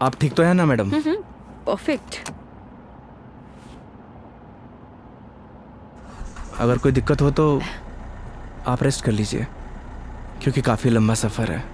आप ठीक तो है ना मैडम? परफेक्ट। अगर कोई दिक्कत हो तो आप रेस्ट कर लीजिए, क्योंकि काफ़ी लंबा सफ़र है।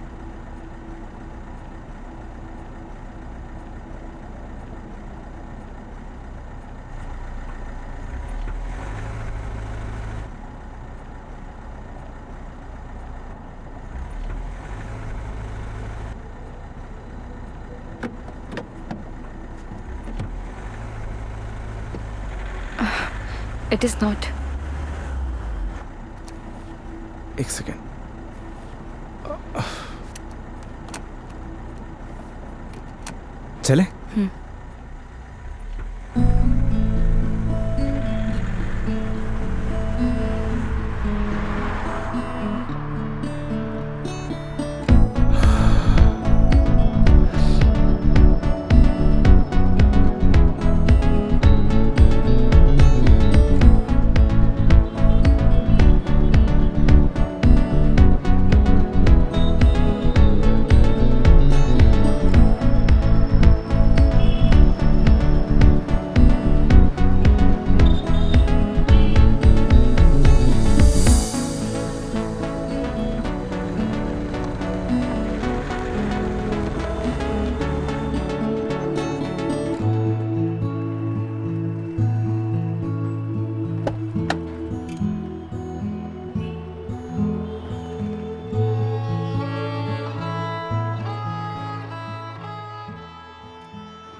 It is not. एक सेकेंड। चले?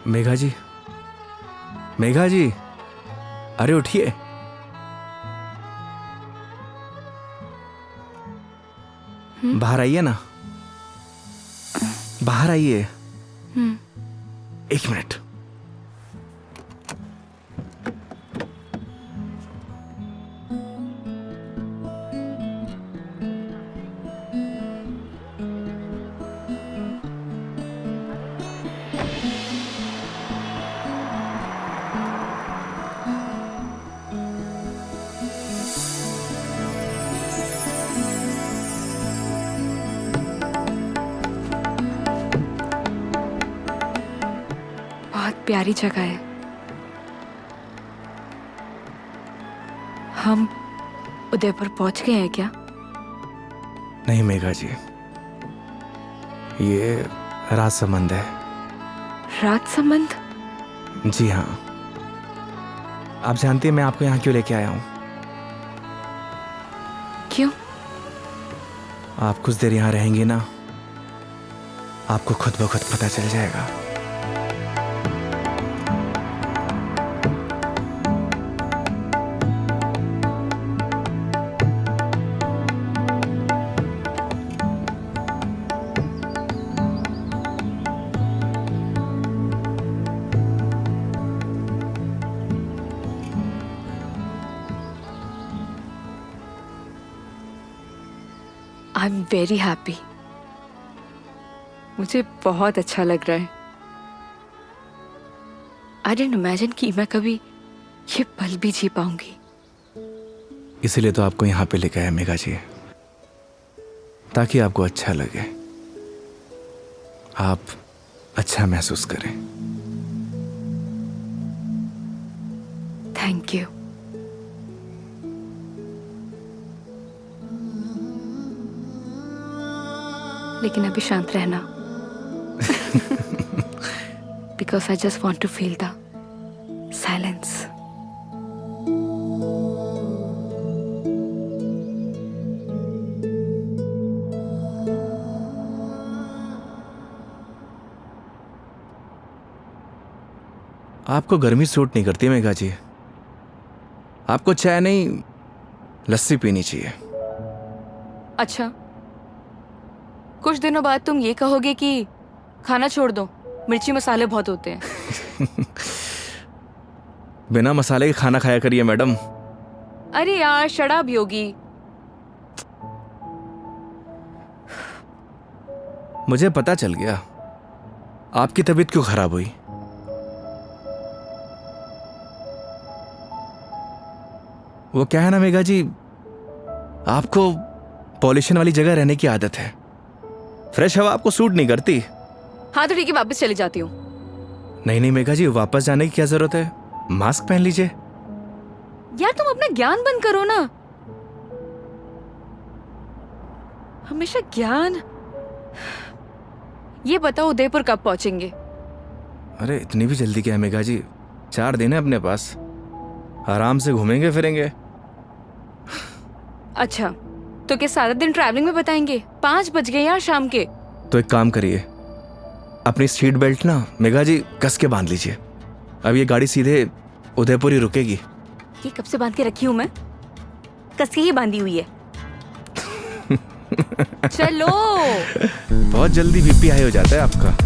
मेघा जी, मेघा जी, अरे उठिए। बाहर आइए ना, बाहर आइए। एक मिनट। प्यारी जगह है। हम उदयपुर पहुंच गए हैं क्या? नहीं मेघा जी, ये राज संबंध है। राज संबंध? जी हाँ। आप जानती हैं मैं आपको यहाँ क्यों लेके आया हूँ? क्यों? आप कुछ देर यहाँ रहेंगी ना, आपको खुद ब खुद पता चल जाएगा। I am very happy. मुझे बहुत अच्छा लग रहा है। आई डिडंट इमेजिन कि मैं कभी ये पल भी जी पाऊंगी। इसीलिए तो आपको यहाँ पे लेके आया मेघा जी, ताकि आपको अच्छा लगे, आप अच्छा महसूस करें। Thank you. लेकिन अभी शांत रहना, because I just want to feel the silence. आपको गर्मी सूट नहीं करती मेघा जी, आपको चाय नहीं लस्सी पीनी चाहिए। अच्छा, कुछ दिनों बाद तुम ये कहोगे कि खाना छोड़ दो, मिर्ची मसाले बहुत होते हैं। बिना मसाले के खाना खाया करिए मैडम। अरे यार शराब योगी। मुझे पता चल गया आपकी तबीयत क्यों खराब हुई। वो क्या है ना मेघा जी, आपको पॉल्यूशन वाली जगह रहने की आदत है, फ्रेश हवा आपको सूट नहीं करती, हाँ तो ठीक है, वापस चली जाती हूँ। नहीं नहीं मेघा जी, वापस जाने की क्या जरूरत है? मास्क पहन लीजिए। यार तुम अपना ज्ञान बंद करो ना, हमेशा ज्ञान। ये बताओ उदयपुर कब पहुंचेंगे? अरे इतनी भी जल्दी क्या है मेघा जी, 4 दिन है अपने पास, आराम से घूमेंगे फिरेंगे। अच्छा तो क्या सारा दिन ट्रैवलिंग में बताएंगे? 5 बज गए यार शाम के। तो एक काम करिए, अपनी सीट बेल्ट ना मेघा जी कस के बांध लीजिए। अब ये गाड़ी सीधे उदयपुर ही रुकेगी। ये कब से बांध के रखी हूँ मैं? कस के ही बांधी हुई है। चलो। बहुत जल्दी बीपी हाई हो जाता है आपका।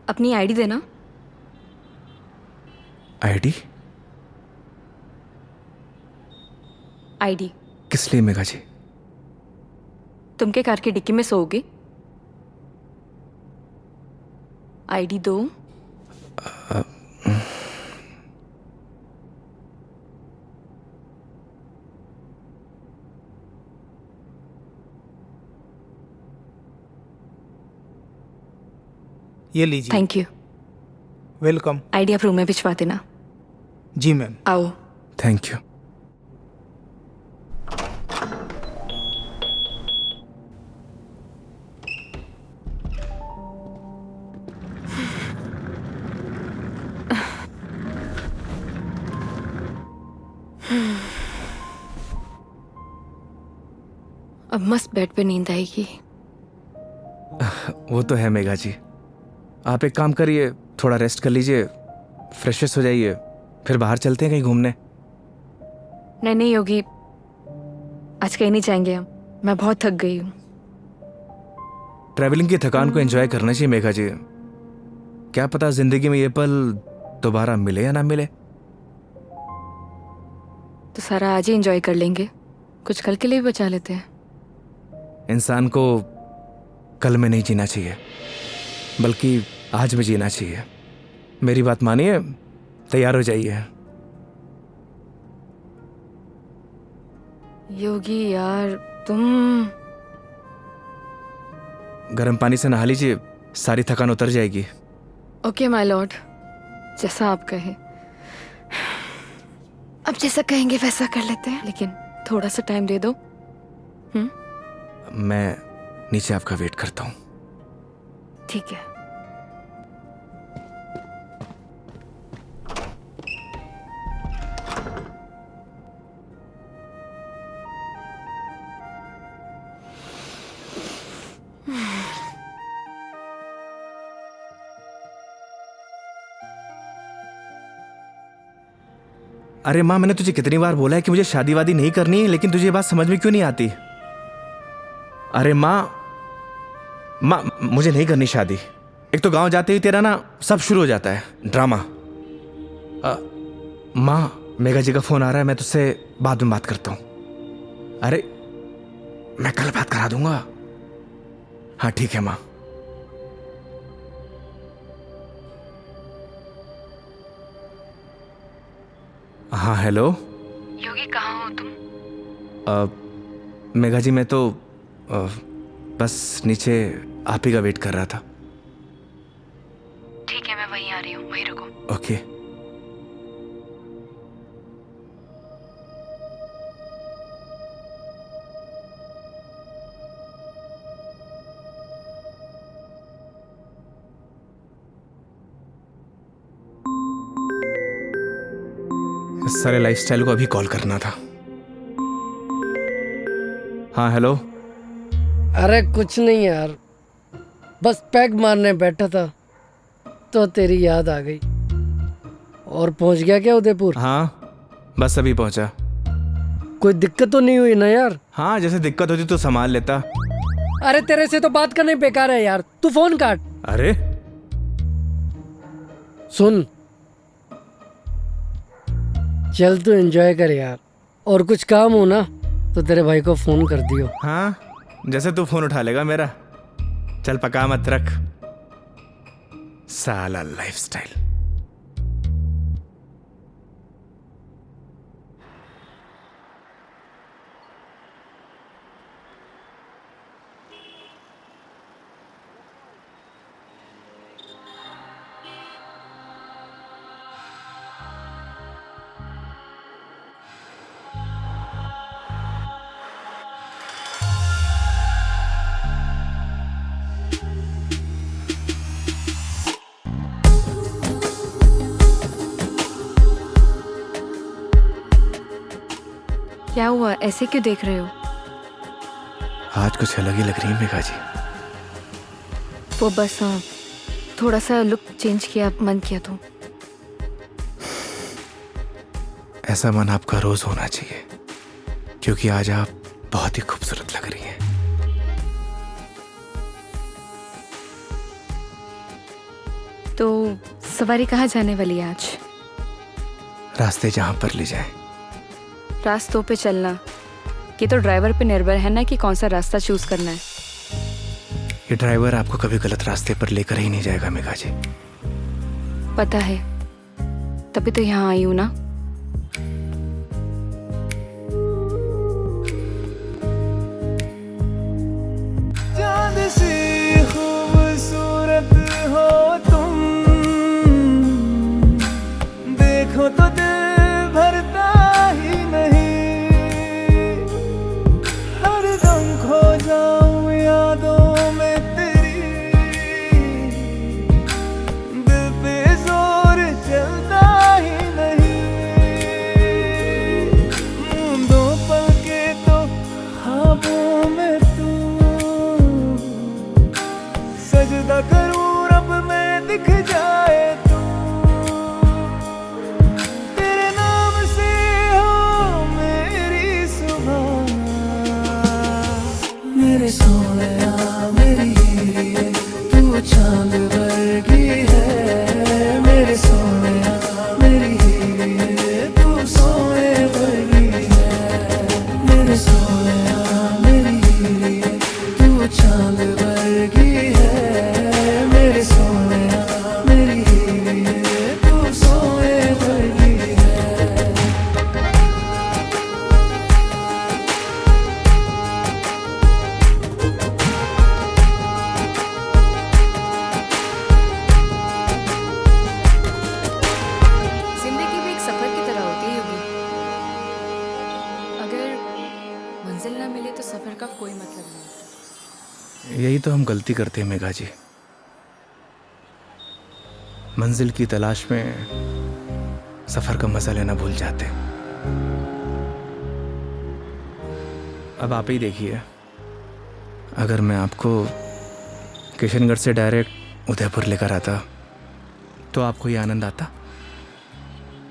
अपनी आईडी देना। आईडी? आईडी किस लिए मेघा जी? तुम के कार की डिक्की में सोओगे? आईडी दो। ये लीजिए। Thank you. वेलकम। आईडी आप रूम में भिजवा देना। जी मैम। आओ। Thank you. अब मस्त बेड पे नींद आएगी। वो तो है मेघा जी, आप एक काम करिए, थोड़ा रेस्ट कर लीजिए, फ्रेश हो जाइए, फिर बाहर चलते हैं कहीं घूमने। नहीं नहीं योगी, आज कहीं नहीं जाएंगे हम, मैं बहुत थक गई हूँ। ट्रैवलिंग की थकान को एंजॉय करना चाहिए मेघा जी। क्या पता जिंदगी में ये पल दोबारा मिले या ना मिले। तो सारा आज ही एंजॉय कर लेंगे, कुछ कल के लिए भी बचा लेते हैं। इंसान को कल में नहीं जीना चाहिए, बल्कि आज में जीना चाहिए। मेरी बात मानिए, तैयार हो जाइए। योगी यार तुम। गर्म पानी से नहा लीजिए, सारी थकान उतर जाएगी। ओके माय लॉर्ड, जैसा आप कहें। अब जैसा कहेंगे वैसा कर लेते हैं, लेकिन थोड़ा सा टाइम दे दो। मैं नीचे आपका वेट करता हूँ। ठीक है। अरे माँ, मैंने तुझे कितनी बार बोला है कि मुझे शादी वादी नहीं करनी है, लेकिन तुझे ये बात समझ में क्यों नहीं आती? अरे माँ, मुझे नहीं करनी शादी। एक तो गांव जाते ही तेरा ना सब शुरू हो जाता है ड्रामा। माँ, मेघा जी का फोन आ रहा है, मैं तुझसे बाद में बात करता हूँ। अरे मैं कल बात करा दूंगा। हाँ ठीक है माँ। हाँ हेलो। योगी कहाँ हो तुम? मेघा जी मैं तो बस नीचे आप ही का वेट कर रहा था। ठीक है, मैं वहीं आ रही हूँ, वहीं रुको। ओके। इस सारे लाइफस्टाइल को अभी कॉल करना था। हाँ हेलो। अरे कुछ नहीं यार, बस पैग मारने बैठा था तो तेरी याद आ गई। और पहुंच गया क्या उदयपुर? हाँ बस अभी पहुंचा। कोई दिक्कत तो नहीं हुई ना यार? हाँ जैसे दिक्कत होती तो संभाल लेता। अरे तेरे से तो बात करना ही बेकार है यार, तू फोन काट। अरे सुन, चल तू एंजॉय कर यार, और कुछ काम हो ना तो तेरे भाई को फोन कर दियो। हाँ जैसे तू फोन उठा लेगा मेरा। चल पका मत रख, साला लाइफस्टाइल। क्या हुआ, ऐसे क्यों देख रहे हो? आज कुछ अलग ही लग रही है मेघा जी। वो बस थोड़ा सा लुक चेंज किया, मन किया तो। ऐसा मन आपका रोज होना चाहिए, क्योंकि आज आप बहुत ही खूबसूरत लग रही हैं। तो सवारी कहाँ जाने वाली है आज? रास्ते जहां पर ले जाए। रास्तों पे चलना, ये तो ड्राइवर पे निर्भर है ना कि कौन सा रास्ता चूज करना है। ये ड्राइवर आपको कभी गलत रास्ते पर लेकर ही नहीं जाएगा मेघा जी। पता है, तभी तो यहाँ आई हूँ ना। चांद सी खूबसूरत हो तुम, देखो तो दिल भरता ही नहीं। हरदम खो जाऊं यादों में तेरी, दिल पे जोर चलता ही नहीं। दो पल के तो ख्वाबों में तू, सजदा करूं रब में दिख जाए तू। तेरे नाम से हो मेरी सुबह, मेरे सोनिया मेरी हीरे, तू चांद वर्गी है। मेरे सोनिया मेरी हीरे, तू सोने वर्गी है। मेरे सोनिया मेरी हीरे, तू चांद वर्गी है। मेरे सोनिया मेरी हीरे, तू सोने वर्गी है। जिंदगी भी एक सफर की तरह होती है योगी। अगर मंजिल ना मिले तो सफर का कोई मतलब नहीं। यही तो हम गलती करते हैं मेघा जी। मंजिल की तलाश में सफर का मजा लेना भूल जाते हैं। अब आप ही देखिए, अगर मैं आपको किशनगढ़ से डायरेक्ट उदयपुर लेकर आता तो आपको ये आनंद आता?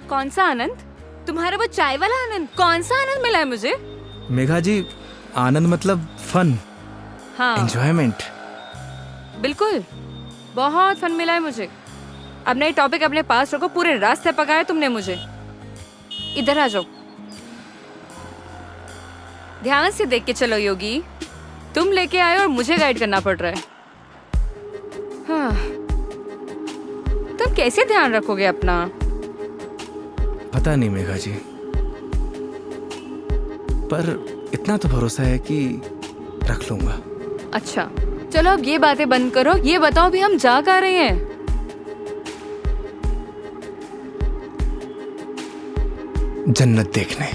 कौन सा आनंद? तुम्हारा वो चाय वाला आनंद? कौन सा आनंद मिला है मुझे? मेघा जी, आनंद मतलब फन, हाँ एंजॉयमेंट। बिल्कुल, बहुत फन मिला है मुझे। अब नई टॉपिक अपने पास रखो, पूरे रास्ते पकाया तुमने मुझे। इधर आ जाओ, ध्यान से देख के चलो योगी। तुम लेके आए और मुझे गाइड करना पड़ रहा है। हाँ, तुम कैसे ध्यान रखोगे अपना? पता नहीं मेघा जी, पर इतना तो भरोसा है कि रख लूंगा। अच्छा चलो अब ये बातें बंद करो, ये बताओ भी हम जा कहाँ रहे हैं? जन्नत देखने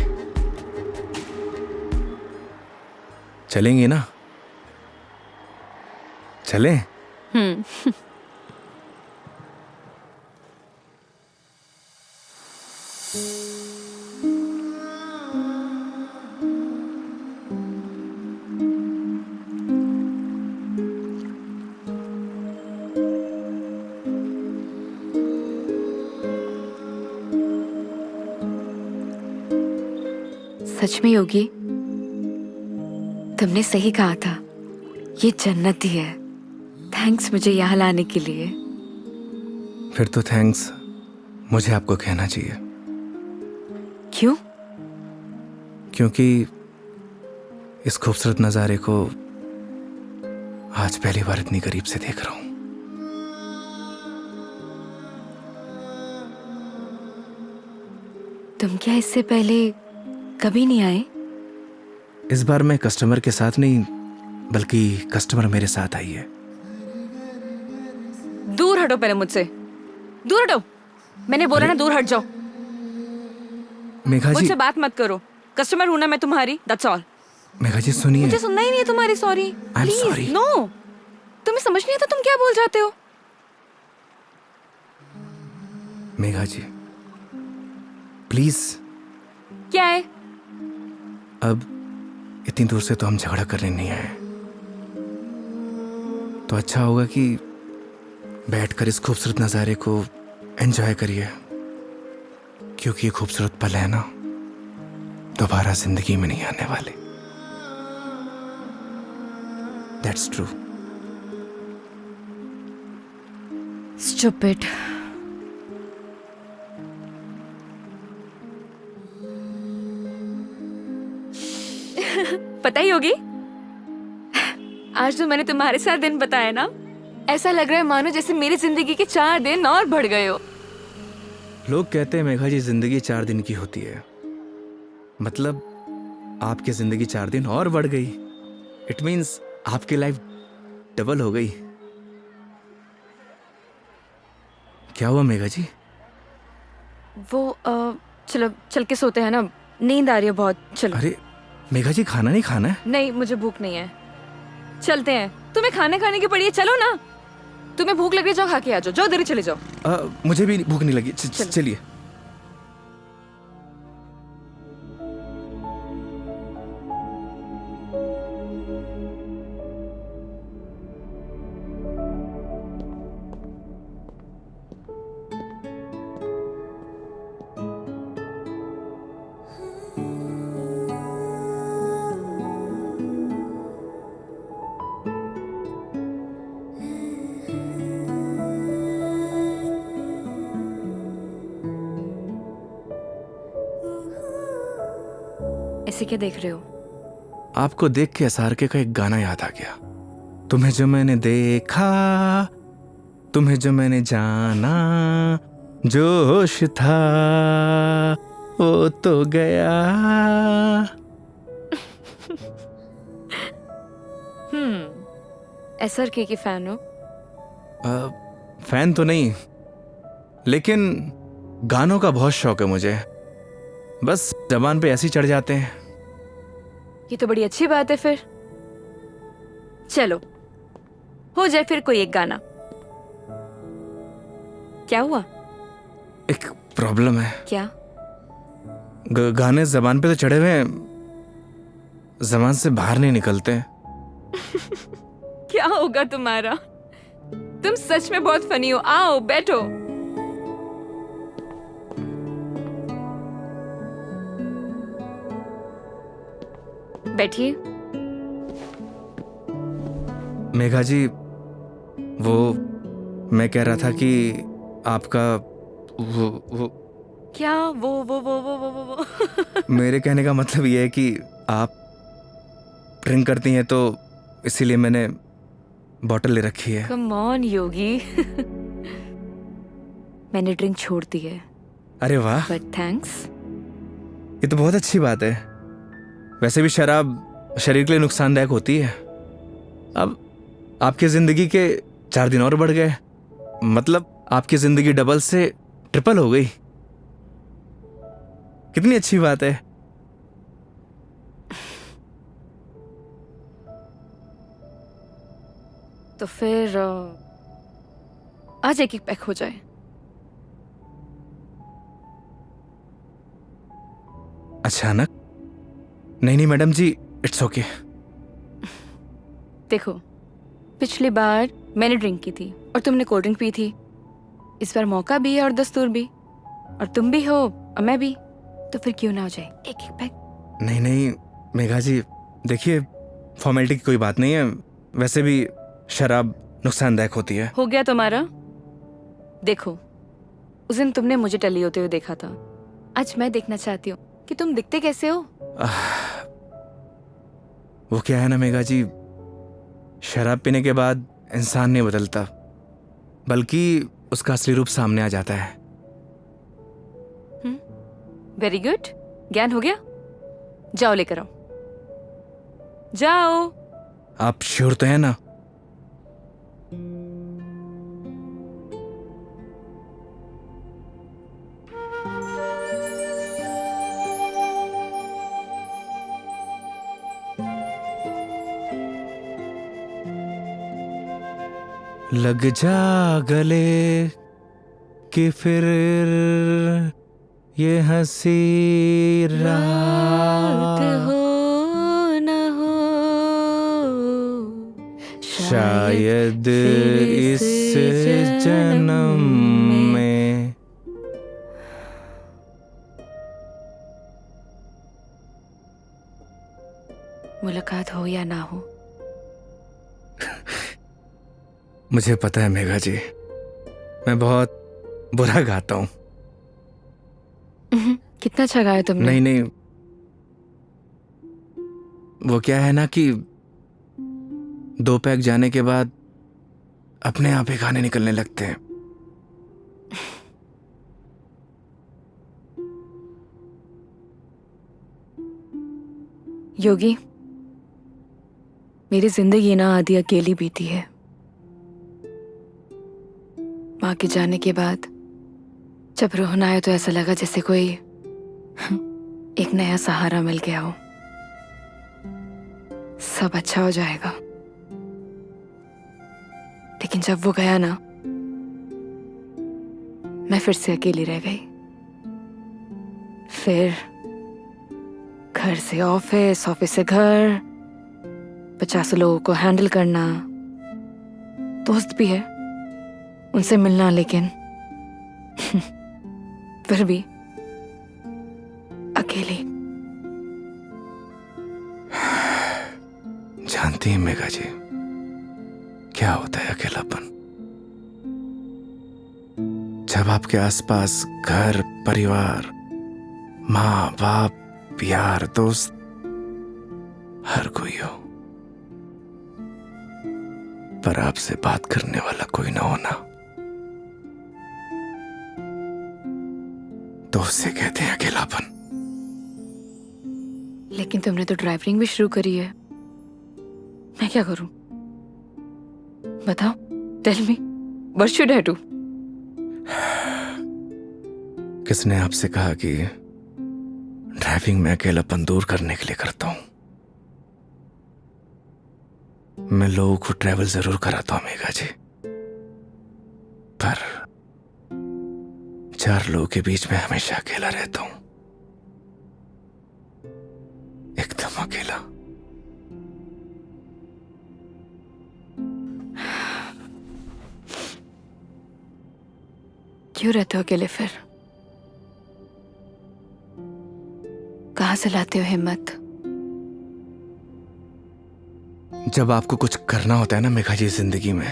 चलेंगे ना? चलें? सच में योगी, तुमने सही कहा था, ये जन्नत ही है। थैंक्स मुझे यहाँ लाने के लिए। फिर तो थैंक्स मुझे आपको कहना चाहिए। क्यों? क्योंकि इस खूबसूरत नज़ारे को आज पहली बार इतनी करीब से देख रहा हूं। तुम क्या इससे पहले कभी नहीं आए? इस बार मैं कस्टमर के साथ नहीं, बल्कि कस्टमर मेरे साथ आई है। दूर हटो पहले मुझसे, दूर हटो। मैंने बोला ना दूर हट जाओ। मेघा जी, मुझसे बात मत करो। कस्टमर हूं ना मैं तुम्हारी, दैट्स ऑल। मेघा जी सुनिए। मुझे सुनना ही नहीं है तुम्हारी sorry. I'm sorry. Please no. तुम्हें समझ नहीं आता तुम क्या बोल जाते हो? मेघा जी प्लीज। क्या है? अब इतनी दूर से तो हम झगड़ा करने नहीं आए, तो अच्छा होगा कि बैठकर इस खूबसूरत नज़ारे को एंजॉय करिए, क्योंकि ये खूबसूरत पल है ना, दोबारा जिंदगी में नहीं आने वाले। That's true. स्टूपिड। पता ही होगी, आज जो मैंने तुम्हारे साथ दिन बताया ना, ऐसा लग रहा है मानो जैसे मेरी जिंदगी के 4 दिन और बढ़ गए हो। लोग कहते हैं मेघा जी जिंदगी 4 दिन की होती है, मतलब आपकी जिंदगी 4 दिन और बढ़ गई। इट मीन्स आपकी लाइफ डबल हो गई। क्या हुआ मेघा जी? वो चलो चल के सोते हैं ना, नींद आ रही है बहुत। चलो। अरे मेघा जी खाना नहीं खाना है? नहीं मुझे भूख नहीं है, चलते हैं। तुम्हें खाने खाने की पड़ी है, चलो ना। तुम्हें भूख लग रही, जाओ खा के आ जाओ, जाओ देरी चले जाओ। मुझे भी भूख नहीं लगी। चलिए। ऐसे क्या देख रहे हो? आपको देख के SRK का एक गाना याद आ गया। तुम्हें जो मैंने देखा, तुम्हें जो मैंने जाना, जोश था वो तो गया। SRK की फैन हो? फैन तो नहीं, लेकिन गानों का बहुत शौक है मुझे। बस जबान पे ऐसे ही चढ़ जाते हैं। ये तो बड़ी अच्छी बात है फिर। चलो हो जाए फिर कोई एक गाना। क्या हुआ? एक प्रॉब्लम है। क्या? गाने जबान पे तो चढ़े हुए हैं, जबान से बाहर नहीं निकलते। क्या होगा तुम्हारा? तुम सच में बहुत फनी हो। आओ बैठो। बैठिए। मेघा जी, वो मैं कह रहा था कि आपका वो क्या वो मेरे कहने का मतलब ये है कि आप ड्रिंक करती हैं, तो इसीलिए मैंने बॉटल ले रखी है। कम ऑन योगी। मैंने ड्रिंक छोड़ दी है। अरे वाह, बट थैंक्स। ये तो बहुत अच्छी बात है। वैसे भी शराब शरीर के लिए नुकसानदायक होती है। अब आपकी जिंदगी के 4 दिन और बढ़ गए, मतलब आपकी जिंदगी डबल से ट्रिपल हो गई। कितनी अच्छी बात है। तो फिर आज एक एक पैक हो जाए। अचानक? नहीं मैडम जी, इट्स ओके। देखो, पिछली बार मैंने ड्रिंक की थी और तुमने कोल्ड ड्रिंक पी थी। इस बार मौका भी है और दस्तूर भी, और तुम भी हो और मैं भी, तो फिर क्यों ना हो जाए एक एक पैक। नहीं मेघा जी, देखिए फॉर्मेलिटी की कोई बात नहीं है। वैसे भी शराब नुकसानदायक होती है। हो गया तुम्हारा। देखो, उस दिन तुमने मुझे टली होते हुए देखा था, आज मैं देखना चाहती हूँ कि तुम दिखते कैसे हो। वो क्या है ना मेघा जी, शराब पीने के बाद इंसान नहीं बदलता, बल्कि उसका असली रूप सामने आ जाता है। वेरी गुड, ज्ञान हो गया। जाओ लेकर आओ, जाओ। आप श्योर तो है ना? लग जा गले कि फिर ये हंसी रात हो न हो, शायद इस जन्म में। मुलाकात हो या ना हो। मुझे पता है मेघा जी, मैं बहुत बुरा गाता हूँ। कितना अच्छा गाया तुमने। नहीं, वो क्या है ना कि 2 पैक जाने के बाद अपने आप ही गाने निकलने लगते हैं। योगी, मेरी जिंदगी ना आधी अकेली बीती है। माँ के जाने के बाद जब रोहन आया तो ऐसा लगा जैसे कोई एक नया सहारा मिल गया हो। सब अच्छा हो जाएगा। लेकिन जब वो गया ना, मैं फिर से अकेली रह गई। फिर घर से ऑफिस, ऑफिस से घर, 50 लोगों को हैंडल करना, दोस्त भी है, उनसे मिलना, लेकिन फिर भी अकेली। जानती हैं मेघा जी, क्या होता है अकेलापन? जब आपके आसपास घर, परिवार, माँ बाप, यार, दोस्त, हर कोई हो, पर आपसे बात करने वाला कोई ना होना, तो उसे कहते हैं अकेलापन। लेकिन तुमने तो ड्राइविंग भी शुरू करी है। मैं क्या करूं? बताओ, tell me, what should I do? किसने आपसे कहा कि ड्राइविंग में अकेलापन दूर करने के लिए करता हूं? मैं लोगों को ट्रैवल जरूर कराता हूं मेघा जी, पर 4 लोगों के बीच में हमेशा अकेला रहता हूं, एकदम अकेला। क्यों रहते हो अकेले फिर? कहां से लाते हो हिम्मत? जब आपको कुछ करना होता है ना मेघा जी जिंदगी में,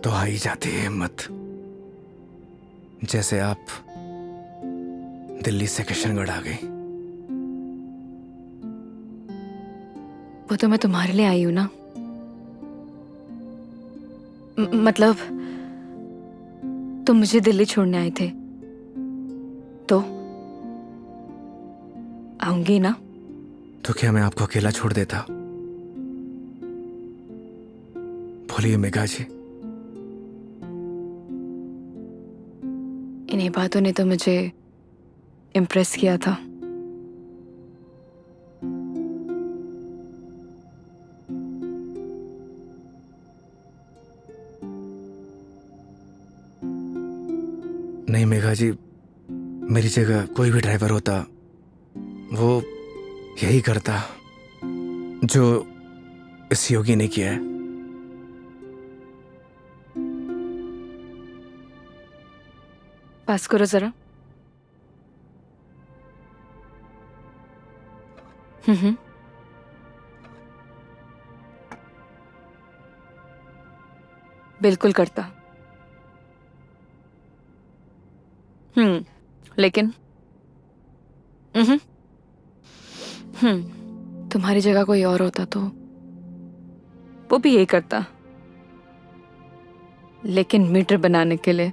तो आ ही जाती है हिम्मत। जैसे आप दिल्ली से किशनगढ़ आ गई। वो तो मैं तुम्हारे लिए आई हूं ना। मतलब तुम मुझे दिल्ली छोड़ने आए थे तो आऊंगी ना। तो क्या मैं आपको अकेला छोड़ देता? बोलिए मेघा जी। इन्हीं बातों ने तो मुझे इम्प्रेस किया था। नहीं मेघा जी, मेरी जगह कोई भी ड्राइवर होता वो यही करता जो इस योगी ने किया है। पास करो जरा। हम्म। बिल्कुल करता। लेकिन तुम्हारी जगह कोई और होता तो वो भी यही करता, लेकिन मीटर बनाने के लिए।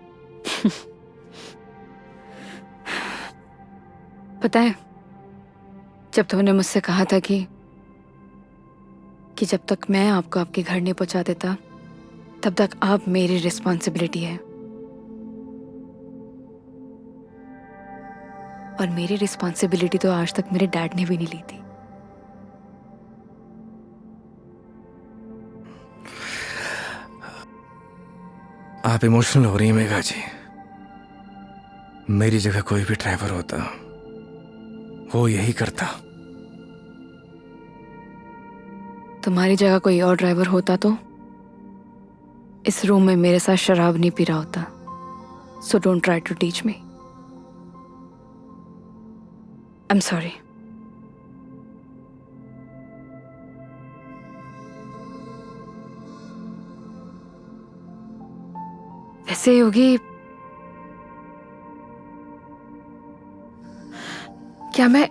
पता है, जब तुमने मुझसे कहा था कि जब तक मैं आपको आपके घर नहीं पहुंचा देता तब तक आप मेरी रिस्पॉन्सिबिलिटी है, और मेरी रिस्पॉन्सिबिलिटी तो आज तक मेरे डैड ने भी नहीं ली थी। आप इमोशनल हो रही हैं मेघा जी। मेरी जगह कोई भी ड्राइवर होता वो यही करता। तुम्हारी जगह कोई और ड्राइवर होता तो इस रूम में मेरे साथ शराब नहीं पी रहा होता। So don't try to teach me. I am sorry. वैसे योगी, क्या मैं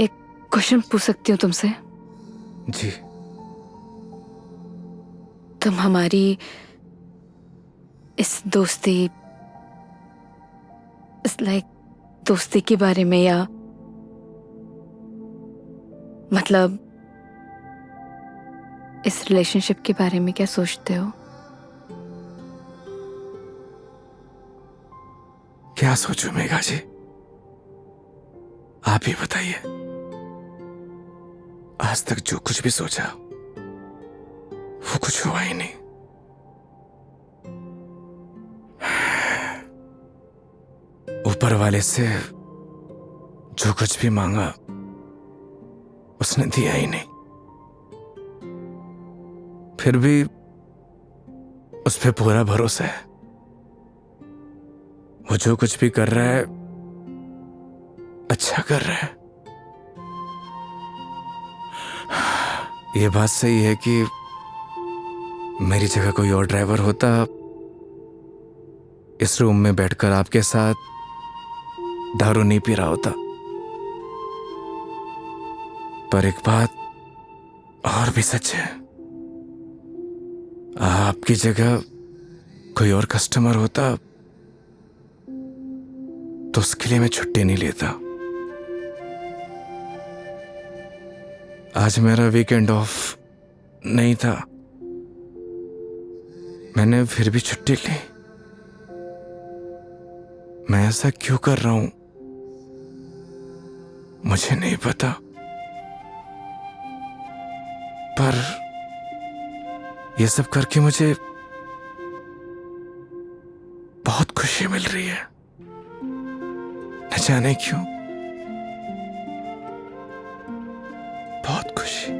एक क्वेश्चन पूछ सकती हूँ तुमसे? जी। तुम हमारी इस दोस्ती, इस दोस्ती के बारे में, या मतलब इस रिलेशनशिप के बारे में क्या सोचते हो? क्या सोचूं मेघा जी, आप ही बताइए। आज तक जो कुछ भी सोचा वो कुछ हुआ ही नहीं। ऊपर वाले से जो कुछ भी मांगा उसने दिया ही नहीं, फिर भी उस पे पूरा भरोसा है। वो जो कुछ भी कर रहा है अच्छा कर रहा है। ये बात सही है कि मेरी जगह कोई और ड्राइवर होता इस रूम में बैठकर आपके साथ दारू नहीं पी रहा होता। पर एक बात और भी सच है, आपकी जगह कोई और कस्टमर होता तो उसके लिए मैं छुट्टी नहीं लेता। आज मेरा वीकेंड ऑफ नहीं था, मैंने फिर भी छुट्टी ली। मैं ऐसा क्यों कर रहा हूं मुझे नहीं पता, पर यह सब करके मुझे बहुत खुशी मिल रही है, न जाने क्यों, बहुत खुशी।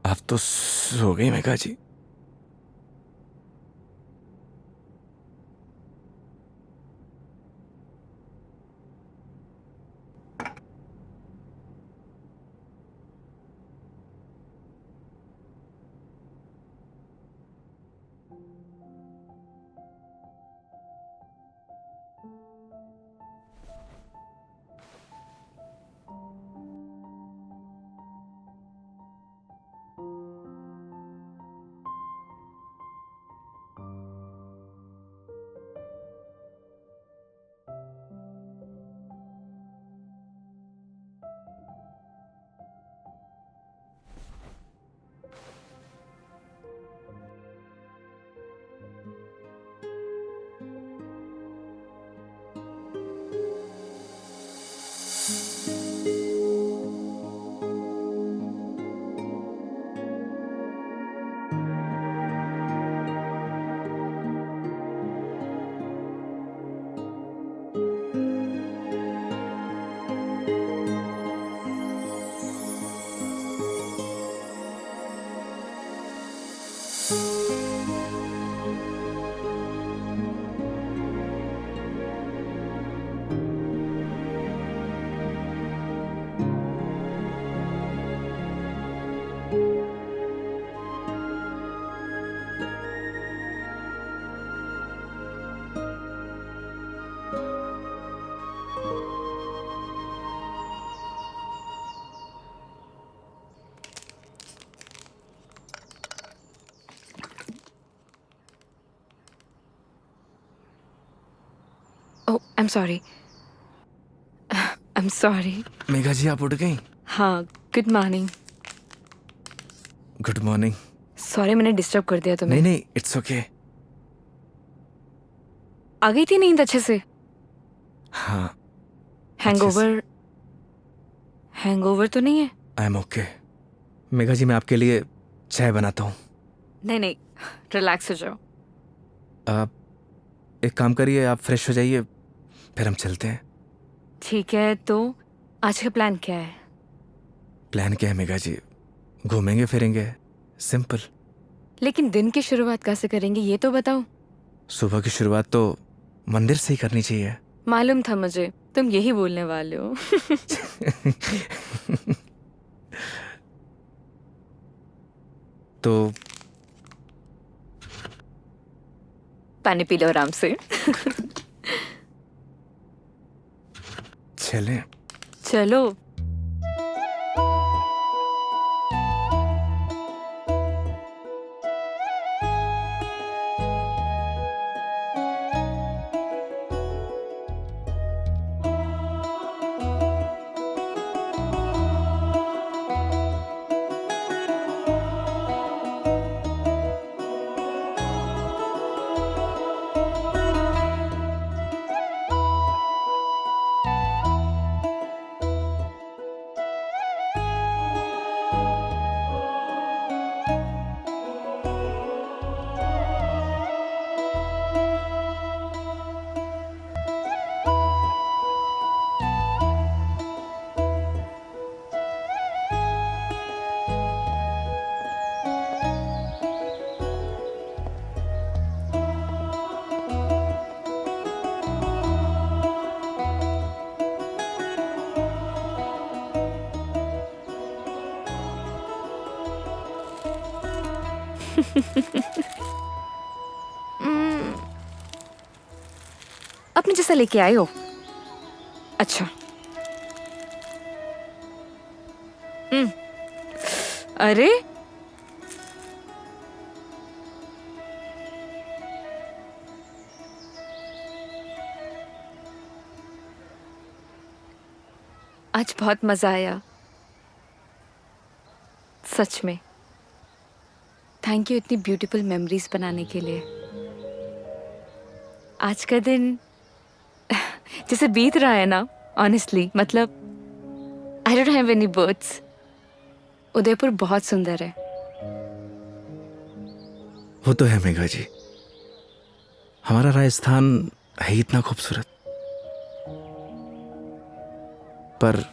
आप तो सो गई Megha ji. Oh I am sorry, I am sorry. Megha ji आप उठ गई? हाँ, good morning. Good morning. Sorry मैंने डिस्टर्ब कर दिया तुम्हें। नहीं नहीं, इट्स ओके। आ गई थी नींद अच्छे से? हाँ। हैंगओवर, हैंगओवर तो नहीं है? I am okay. Megha ji मैं आपके लिए चाय बनाता हूँ। नहीं नहीं, रिलैक्स हो जाओ। आप एक काम करिए, आप फ्रेश हो जाइए, फिर हम चलते हैं। ठीक है, तो आज का प्लान क्या है? प्लान क्या है मेघा जी? घूमेंगे फिरेंगे, सिंपल। लेकिन दिन की शुरुआत कैसे करेंगे ये तो बताओ। सुबह की शुरुआत तो मंदिर से ही करनी चाहिए। मालूम था मुझे तुम यही बोलने वाले हो। तो पानी पी लो आराम से। चलें। चलो। अपने जैसा लेके आए हो? अच्छा। अरे आज बहुत मजा आया सच में। थैंक यू इतनी ब्यूटीफुल मेमोरीज बनाने के लिए। आज का दिन जैसे बीत रहा है ना, ऑनेस्टली मतलब I don't have any words. Udaipur बहुत सुंदर है। वो तो है मेघा जी, हमारा राजस्थान है ही इतना खूबसूरत। पर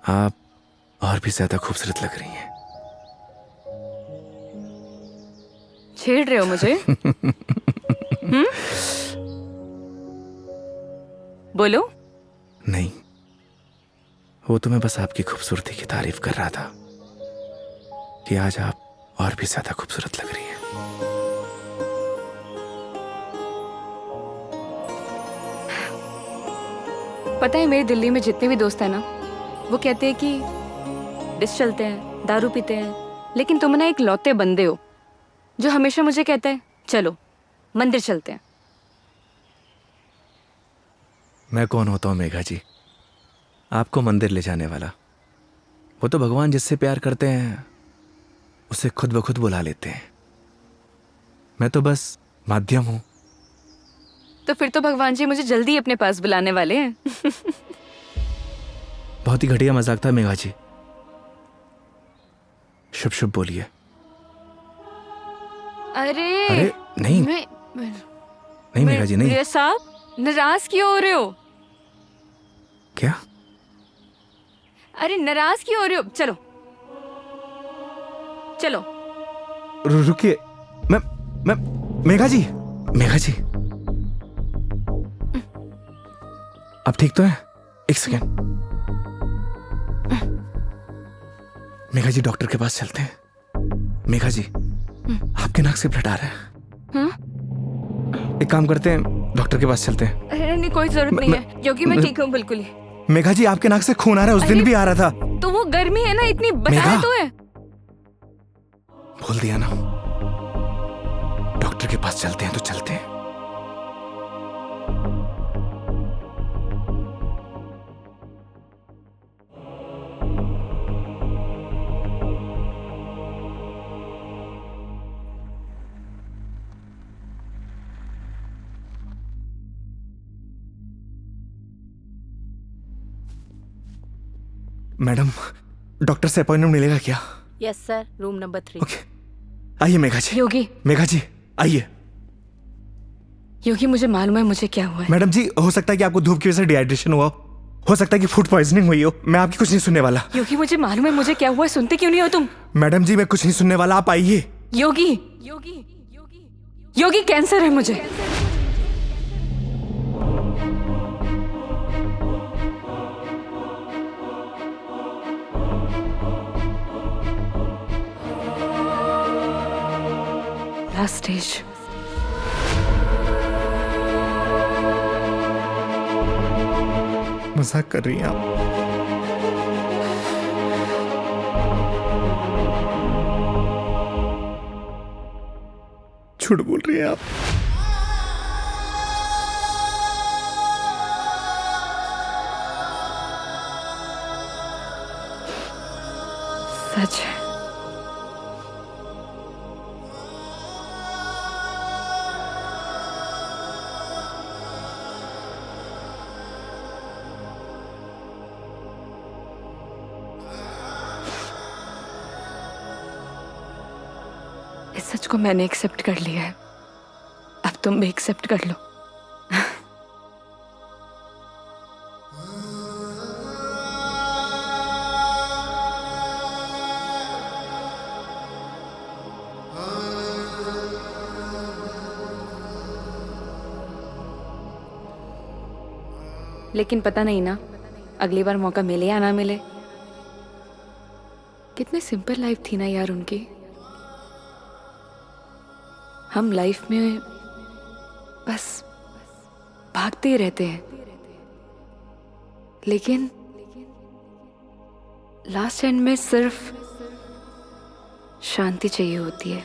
आप और भी ज्यादा खूबसूरत लग रही हैं। छेड़ रहे हो मुझे? बोलो। नहीं, वो तो मैं बस आपकी खूबसूरती की तारीफ कर रहा था कि आज आप और भी ज्यादा खूबसूरत लग रही हैं। पता है मेरे दिल्ली में जितने भी दोस्त हैं ना, वो कहते हैं कि डिस चलते हैं, दारू पीते हैं, लेकिन तुम ना एक लौते बंदे हो जो हमेशा मुझे कहता है चलो मंदिर चलते हैं। मैं कौन होता हूँ मेघा जी आपको मंदिर ले जाने वाला? वो तो भगवान जिससे प्यार करते हैं उसे खुद ब खुद बुला लेते हैं। मैं तो बस माध्यम हूं। तो फिर तो भगवान जी मुझे जल्दी अपने पास बुलाने वाले हैं। बहुत ही घटिया मजाक था मेघा जी। शुभ शुभ बोलिए। अरे नहीं नहीं मेघा जी नहीं। साहब नाराज क्यों हो रहे हो? क्या? अरे नाराज क्यों हो रहे हो? चलो चलो। रुकिए। मैं मेघा जी आप ठीक तो है? एक सेकेंड। मेघा जी डॉक्टर के पास चलते हैं। मेघा जी आपके नाक से ब्लड आ रहा है। हाँ? एक काम करते हैं, डॉक्टर के पास चलते हैं। अरे नहीं कोई जरूरत नहीं है क्योंकि मैं ठीक हूँ बिल्कुल ही। मेघा जी आपके नाक से खून आ रहा है, उस दिन भी आ रहा था। तो वो गर्मी है ना, इतनी बताया तो है। भूल दिया ना। डॉक्टर के पास चलते हैं तो चलते हैं। मैडम, डॉक्टर से अपॉइंटमेंट मिलेगा क्या? Yes sir, room number 3। Okay, आइए मेघा जी। योगी, मेघा जी आइए। योगी मुझे मालूम है मुझे क्या हुआ है। मैडम जी, हो सकता है कि आपको धूप की वजह से डिहाइड्रेशन हुआ हो सकता है कि फूड पॉइजनिंग हुई हो। मैं आपकी कुछ नहीं सुनने वाला। योगी मुझे मालूम है मुझे क्या हुआ है, सुनते क्यों नहीं हो तुम? मैडम जी, मैं कुछ नहीं सुनने वाला, आप आइए। योगी, योगी, योगी कैंसर है मुझे। Last stage. मजाक कर रही हैं आप? झूठ बोल रही हैं आप? सच है। इस सच को मैंने एक्सेप्ट कर लिया है, अब तुम भी एक्सेप्ट कर लो। लेकिन पता नहीं ना अगली बार मौका मिले या ना मिले। कितनी सिंपल लाइफ थी ना यार उनकी। हम लाइफ में बस भागते ही रहते हैं, लेकिन लास्ट एंड में सिर्फ शांति चाहिए होती है।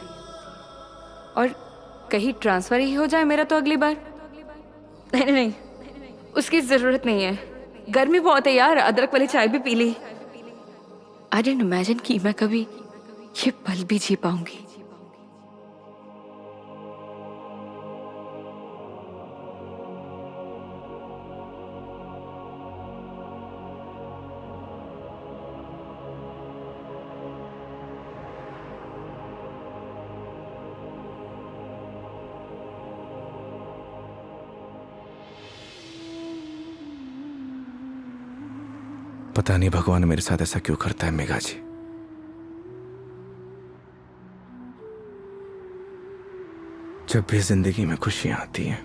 और कहीं ट्रांसफर ही हो जाए मेरा तो अगली बार। नहीं नहीं, उसकी जरूरत नहीं है। गर्मी बहुत है यार, अदरक वाली चाय भी पी ली। आई डिडंट इमेजिन कि मैं कभी ये पल भी जी पाऊंगी। पता नहीं भगवान मेरे साथ ऐसा क्यों करता है मेघा जी। जब भी जिंदगी में खुशियां आती हैं,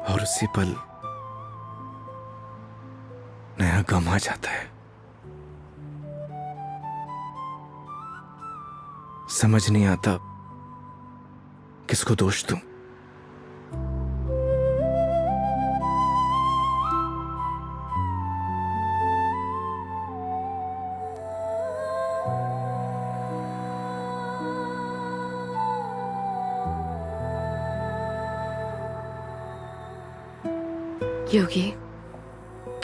और उसी पल नया गम आ जाता है। समझ नहीं आता किसको दोष दूं। योगी,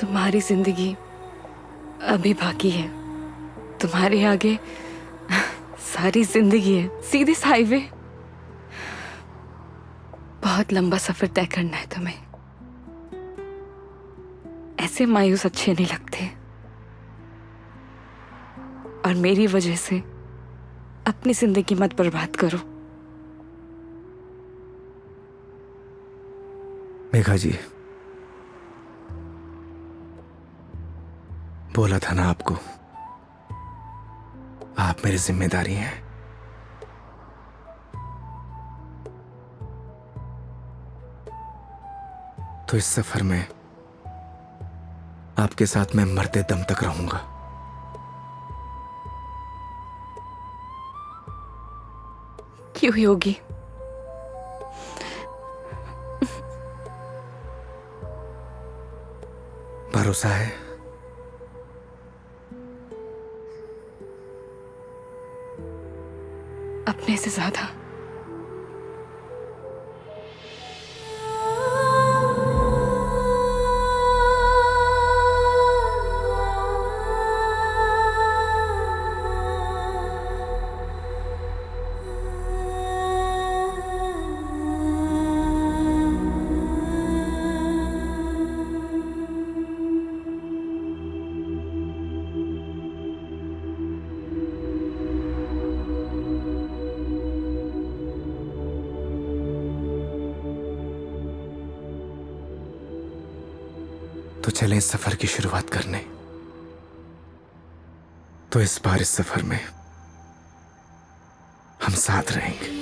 तुम्हारी जिंदगी अभी बाकी है। तुम्हारे आगे सारी जिंदगी है, सीधी हाईवे। बहुत लंबा सफर तय करना है तुम्हें। ऐसे मायूस अच्छे नहीं लगते। और मेरी वजह से अपनी जिंदगी मत बर्बाद करो। मेघा जी, बोला था ना आपको, आप मेरी जिम्मेदारी हैं। तो इस सफर में आपके साथ मैं मरते दम तक रहूंगा। क्यों योगी? भरोसा है। अपने से ज्यादा। चले इस सफर की शुरुआत करने, तो इस बार इस सफर में हम साथ रहेंगे।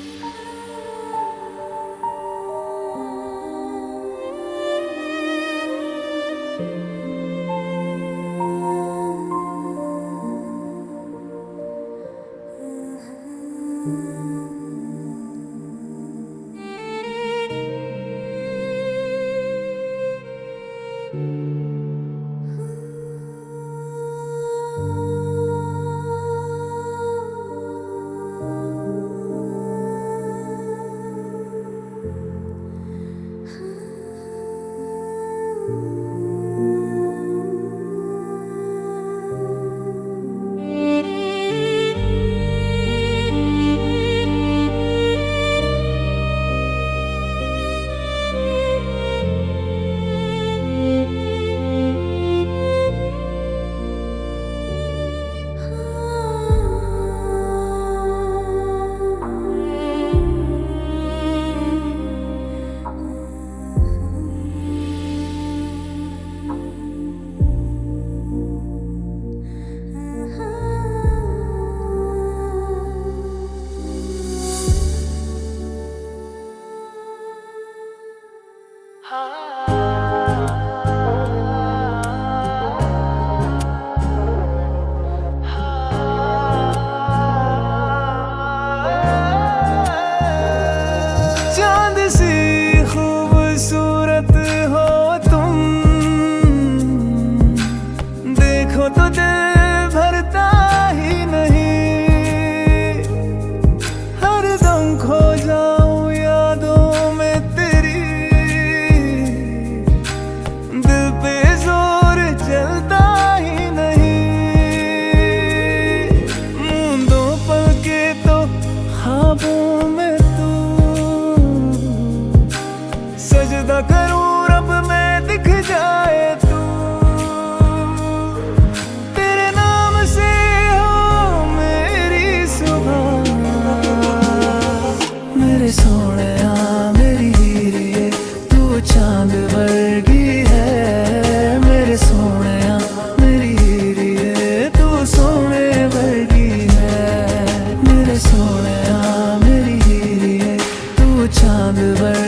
चांद सी खूबसूरत हो तुम, देखो तो दिल भरता ही नहीं। हर दम खो जाऊं यादों में तेरी, दिल पे जोर चलता ही नहीं। मूंदों पल के तो ख्वाबों में तू, सजदा करूं रब मैं दिख जाए तू। तेरे नाम से हो मेरी सुबह, मेरे सोहणिया मेरी हीरिए तू चांद वर्गी है। मेरे सोहणिया मेरी हीरिए तू सोने वर्गी है। मेरे सोहणिया मेरी हीरिए तू चांद वर्गी